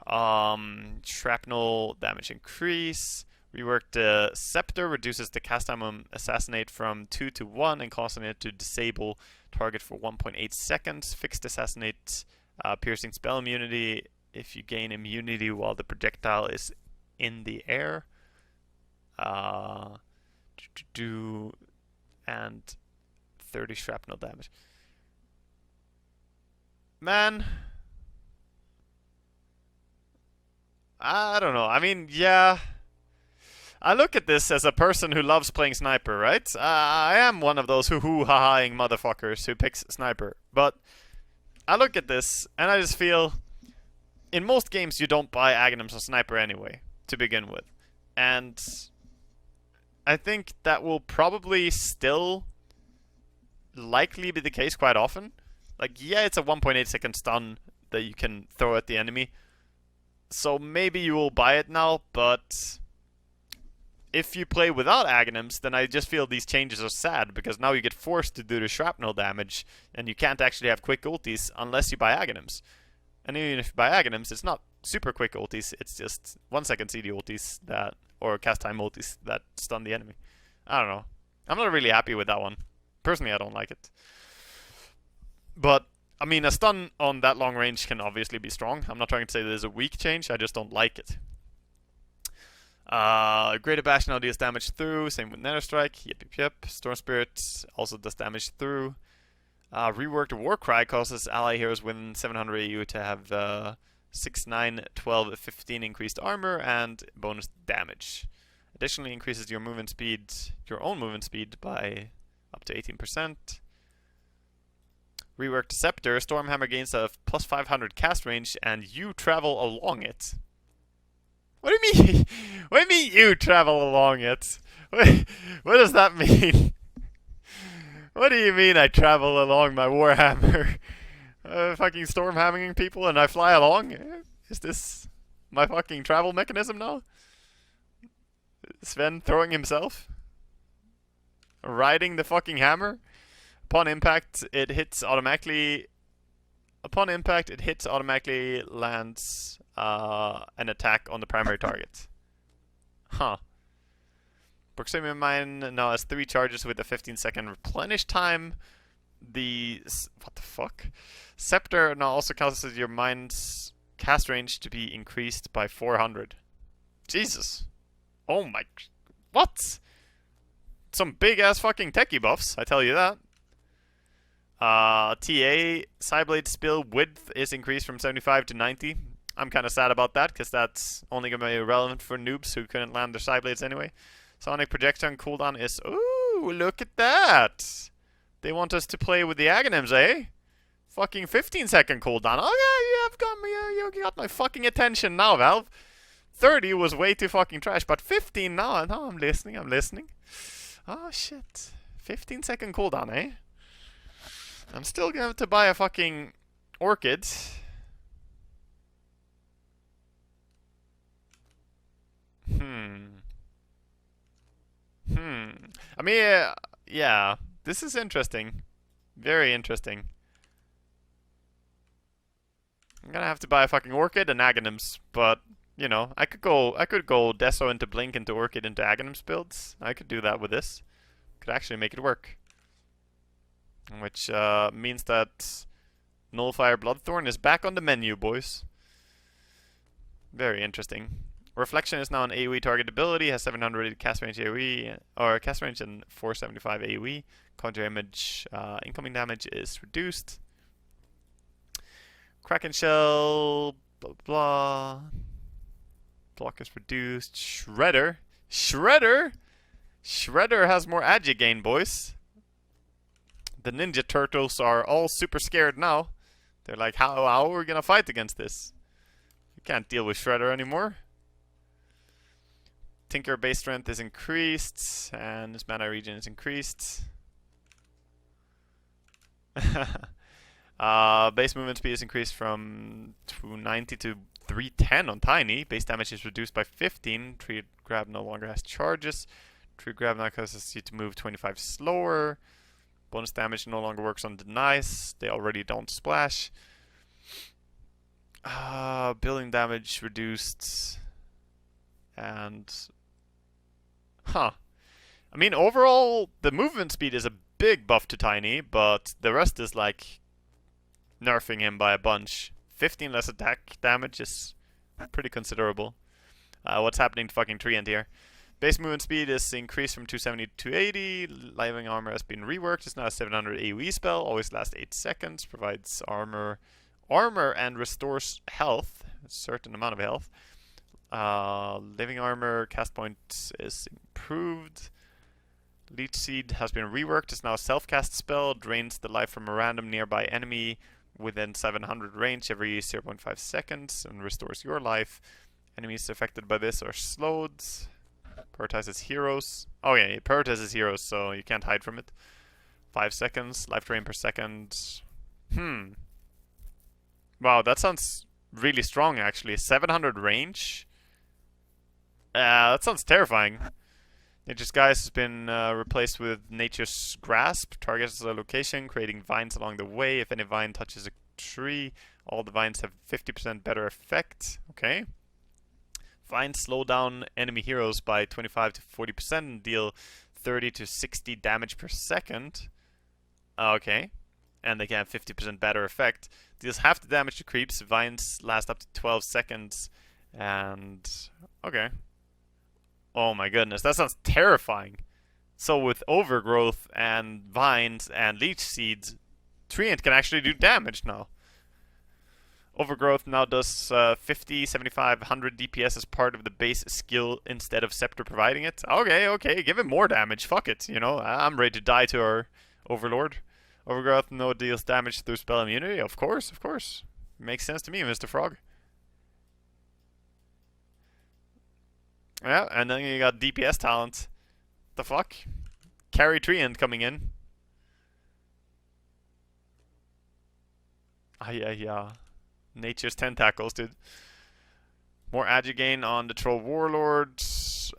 Shrapnel damage increase. Reworked the Scepter, reduces the cast time on Assassinate from 2 to 1 and causing it to disable target for 1.8 seconds. Fixed Assassinate piercing spell immunity if you gain immunity while the projectile is in the air. And 30 shrapnel damage. Man, I don't know. I mean, yeah. I look at this as a person who loves playing sniper, right? I am one of those hoo-hoo-ha-haing motherfuckers who picks sniper. But I look at this and I just feel, in most games you don't buy Aghanims on sniper anyway, to begin with. And I think that will probably still likely be the case quite often. Like, yeah, it's a 1.8 second stun that you can throw at the enemy. So maybe you will buy it now, but if you play without Aghanims, then I just feel these changes are sad, because now you get forced to do the shrapnel damage, and you can't actually have quick ultis unless you buy Aghanims. And even if you buy Aghanims, it's not super quick ultis, it's just 1 second CD ultis that, or cast time ultis that stun the enemy. I don't know. I'm not really happy with that one. Personally, I don't like it. But, I mean, a stun on that long range can obviously be strong. I'm not trying to say there's a weak change, I just don't like it. Greater Bash now deals damage through, same with Nether Strike, yep. Storm Spirit also does damage through. Reworked Warcry causes ally heroes within 700 AU to have 6, 9, 12, 15 increased armor and bonus damage. Additionally increases your movement speed, your own movement speed, by up to 18%. Reworked Scepter, Stormhammer gains a plus 500 cast range and you travel along it. What do you mean? What do you mean you travel along it? What does that mean? What do you mean I travel along my Warhammer? Fucking stormhammering people and I fly along? Is this my fucking travel mechanism now? Sven throwing himself? Riding the fucking hammer? Upon impact, it hits automatically. Upon impact, it hits automatically lands an attack on the primary target. Huh. Proximity Mine now has 3 charges with a 15-second replenish time. What the fuck? Scepter now also causes your mine's cast range to be increased by 400. Jesus. Oh my. What? Some big ass fucking techie buffs, I tell you that. TA Psyblade spill width is increased from 75 to 90. I'm kind of sad about that, because that's only going to be relevant for noobs who couldn't land their Psyblades anyway. Sonic Projection cooldown is... Ooh, look at that! They want us to play with the Aghanims, eh? Fucking 15-second cooldown. Oh yeah, you have got me, you got my fucking attention now, Valve. 30 was way too fucking trash, but 15 now. No, I'm listening. Oh shit. 15-second cooldown, eh? I'm still going to have to buy a fucking Orchid. I mean, yeah, this is interesting. Very interesting. I'm gonna have to buy a fucking Orchid and Aghanims, but you know, I could go Deso into Blink into Orchid into Aghanims builds. I could do that with this. Could actually make it work. Which means that Nullifier Bloodthorn is back on the menu, boys. Very interesting. Reflection is now an AoE target ability, has 700 cast range AoE, or cast range and 475 AoE. Conjure image, incoming damage is reduced. Kraken Shell, blah blah. Block is reduced. Shredder has more agi gain, boys. The Ninja Turtles are all super scared now. They're like, how are we gonna fight against this? We can't deal with Shredder anymore. Tinker base strength is increased, and his mana regen is increased. Base movement speed is increased from 290 to 310 on Tiny. Base damage is reduced by 15. Tree Grab no longer has charges. Tree Grab now causes you to move 25 slower. Bonus damage no longer works on denies. They already don't splash. Building damage reduced. And... Huh. I mean, overall, the movement speed is a big buff to Tiny, but the rest is like nerfing him by a bunch. 15 less attack damage is pretty considerable. What's happening to fucking Treant here? Base movement speed is increased from 270 to 280. Living armor has been reworked. It's now a 700 AoE spell. Always lasts 8 seconds. Provides armor and restores health. A certain amount of health. Living armor cast point is improved. Leech Seed has been reworked. It's now a self-cast spell. Drains the life from a random nearby enemy within 700 range every 0.5 seconds and restores your life. Enemies affected by this are slowed. Prioritizes heroes. Oh yeah, it prioritizes heroes, so you can't hide from it. 5 seconds. Life drain per second. Wow, that sounds really strong actually. 700 range? That sounds terrifying. Nature's Guise has been replaced with Nature's Grasp. Targets a location, creating vines along the way. If any vine touches a tree, all the vines have 50% better effect. Okay. Vines slow down enemy heroes by 25 to 40% and deal 30 to 60 damage per second. Okay. And they can have 50% better effect. Deals half the damage to creeps. Vines last up to 12 seconds. And... okay. Oh my goodness, that sounds terrifying. So with Overgrowth and Vines and Leech Seeds, Treant can actually do damage now. Overgrowth now does 50, 75, 100 DPS as part of the base skill instead of Scepter providing it. Okay, give him more damage. Fuck it, you know. I'm ready to die to our Overlord. Overgrowth no deals damage through spell immunity. Of course. Makes sense to me, Mr. Frog. Yeah, and then you got DPS talent. The fuck? Carry Treant coming in. Yeah. Nature's Tentacles, dude. More agi gain on the Troll Warlord.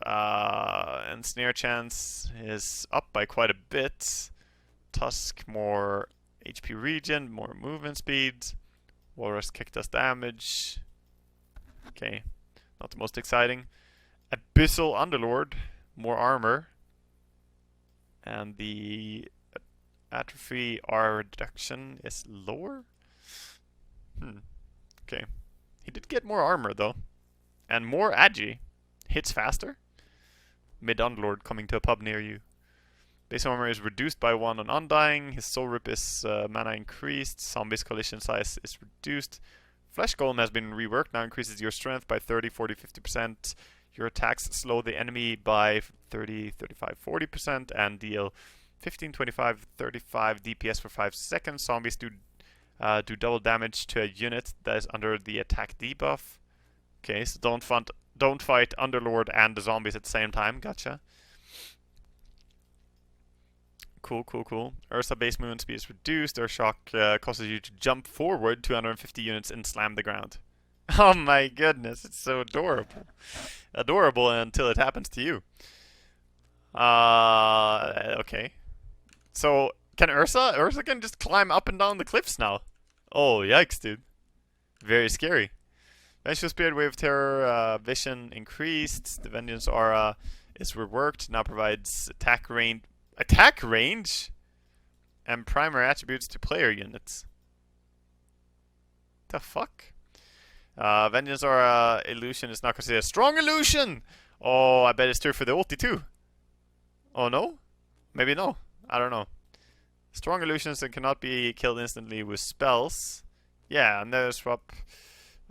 And Snare Chance is up by quite a bit. Tusk, more HP regen, more movement speed. Walrus kick does damage. Okay, not the most exciting. Abyssal Underlord, more armor. And the atrophy R reduction is lower? Okay. He did get more armor though. And more agi. Hits faster. Mid Underlord coming to a pub near you. Base armor is reduced by 1 on Undying. His soul rip is mana increased. Zombies collision size is reduced. Flesh Golem has been reworked. Now increases your strength by 30, 40, 50%. Your attacks slow the enemy by 30, 35, 40% and deal 15, 25, 35 DPS for 5 seconds. Zombies do double damage to a unit that is under the attack debuff. Okay, so don't fight Underlord and the zombies at the same time. Gotcha. Cool. Ursa base movement speed is reduced. Earthshock causes you to jump forward 250 units and slam the ground. Oh my goodness, it's so adorable. Adorable until it happens to you. Okay. So, can Ursa? Ursa can just climb up and down the cliffs now. Oh, yikes, dude. Very scary. Vengeful Spirit, Wave of Terror, Vision increased. The Vengeance Aura is reworked. Now provides attack range. Attack range? And primary attributes to player units. The fuck? Vengeance Aura Illusion is not considered a strong illusion! Oh, I bet it's true for the ulti too. Oh no? Maybe no. I don't know. Strong illusions that cannot be killed instantly with spells. Yeah, Nether Swap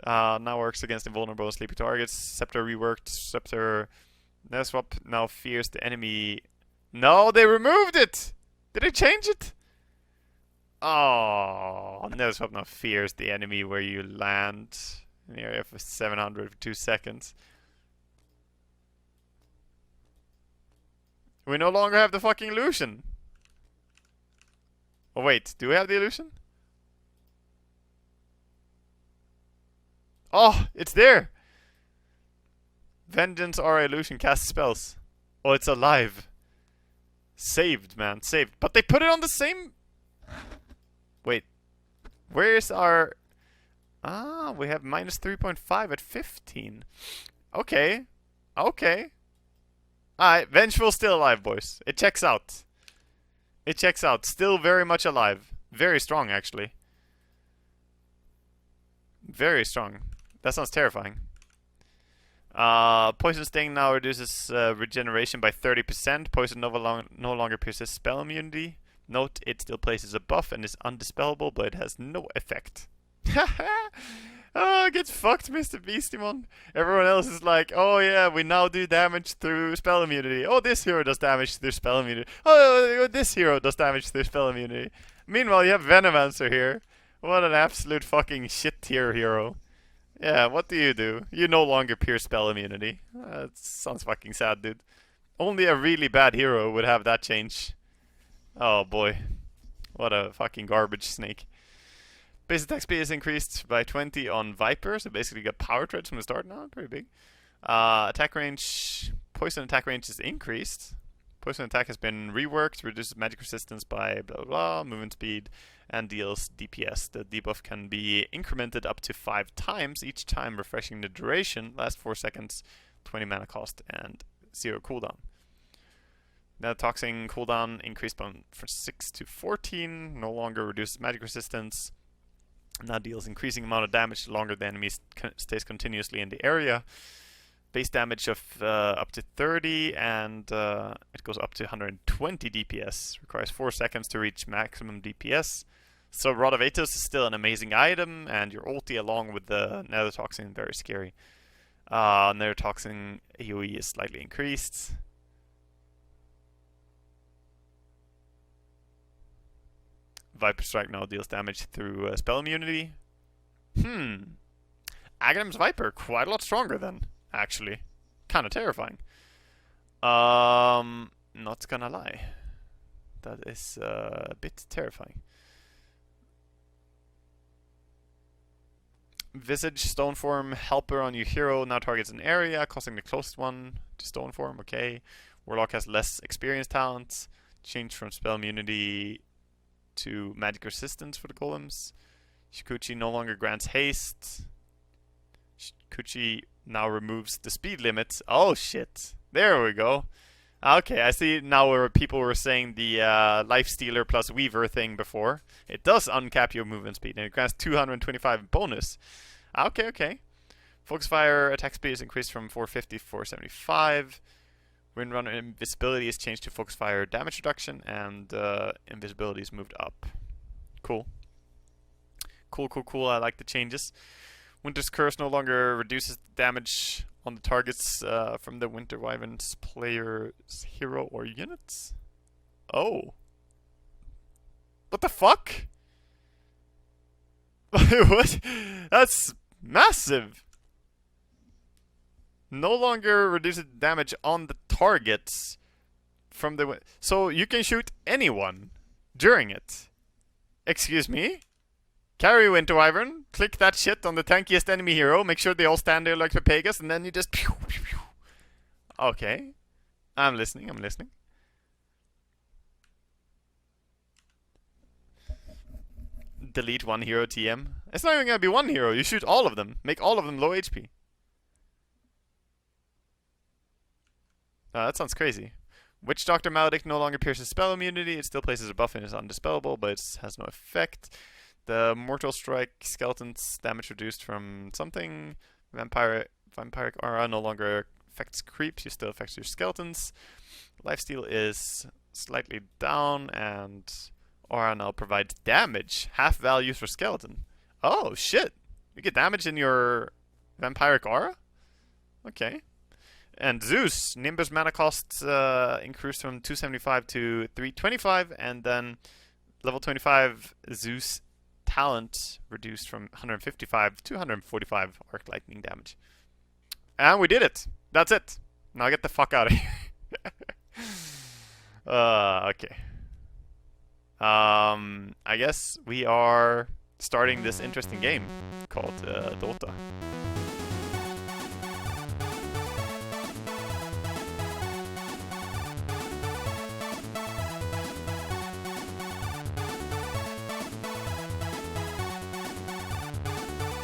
now works against invulnerable and sleepy targets. Scepter reworked. Scepter Nether Swap now fears the enemy. No, they removed it! Did they change it? Oh, Nether Swap now fears the enemy where you land. In the area for 700 for 2 seconds. We no longer have the fucking illusion. Oh wait, do we have the illusion? Oh, it's there! Vengeance Aura Illusion casts spells. Oh, it's alive. Saved, man, saved. But they put it on the same... Wait. Where is our... Ah, we have minus 3.5 at 15. Okay. Okay. Alright, Vengeful still alive, boys. It checks out. It checks out. Still very much alive. Very strong, actually. Very strong. That sounds terrifying. Poison Sting now reduces regeneration by 30%. Poison no longer pierces spell immunity. Note, it still places a buff and is undispellable, but it has no effect. Oh, get fucked, Mr. Beastimon. Everyone else is like, oh yeah, we now do damage through spell immunity. Oh, this hero does damage through spell immunity. Oh, this hero does damage through spell immunity. Meanwhile, you have Venomancer here. What an absolute fucking shit tier hero. Yeah, what do? You no longer pierce spell immunity. That sounds fucking sad, dude. Only a really bad hero would have that change. Oh boy. What a fucking garbage snake. Base attack speed is increased by 20 on Viper, so basically you got power treads from the start now, pretty big. Attack range, poison attack range is increased. Poison attack has been reworked, reduces magic resistance by blah blah blah, movement speed, and deals DPS. The debuff can be incremented up to 5 times, each time refreshing the duration, lasts 4 seconds, 20 mana cost, and 0 cooldown. Now Toxin cooldown increased from 6 to 14, no longer reduces magic resistance. Now deals increasing amount of damage the longer the enemy stays continuously in the area. Base damage of up to 30, and it goes up to 120 DPS. Requires 4 seconds to reach maximum DPS. So Rod of Atos is still an amazing item, and your ulti along with the Nether Toxin very scary. Nether Toxin AoE is slightly increased. Viper Strike now deals damage through spell immunity. Aghanim's Viper, quite a lot stronger then, actually. Kind of terrifying. Not gonna lie. That is a bit terrifying. Visage Stone Form Helper on your hero now targets an area, causing the closest one to Stone Form. Okay. Warlock has less experience talents. Change from spell immunity to magic resistance for the golems. Shikuchi no longer grants haste. Shikuchi now removes the speed limit. Oh shit. There we go. Okay, I see now where people were saying the Lifestealer plus Weaver thing before. It does uncap your movement speed, and it grants 225 bonus. Okay, okay. Focus Fire attack speed is increased from 450 to 475. Windrunner invisibility is changed to Focus Fire damage reduction, and invisibility is moved up. Cool. Cool, cool, cool. I like the changes. Winter's Curse no longer reduces damage on the targets from the Winter Wyvern's player's hero or units. Oh. What the fuck? What? That's massive. No longer reduces damage on the targets from the... So you can shoot anyone during it. Excuse me? Carry Winter Wyvern, click that shit on the tankiest enemy hero, make sure they all stand there like Pegasus, and then you just... Pew, pew, pew. Okay. I'm listening, I'm listening. Delete one hero TM. It's not even gonna be one hero, you shoot all of them. Make all of them low HP. That sounds crazy. Witch Doctor Maledict no longer pierces spell immunity. It still places a buff and is undispellable, but it has no effect. The Mortal Strike Skeleton's damage reduced from something. Vampiric Aura no longer affects creeps. You still affects your skeletons. Lifesteal is slightly down, and Aura now provides damage. Half value for skeleton. Oh shit! You get damage in your Vampiric Aura? Okay. And Zeus, Nimbus mana costs increased from 275 to 325, and then level 25 Zeus talent reduced from 155 to 145 arc lightning damage. And we did it. That's it. Now get the fuck out of here. Okay. I guess we are starting this interesting game called Dota.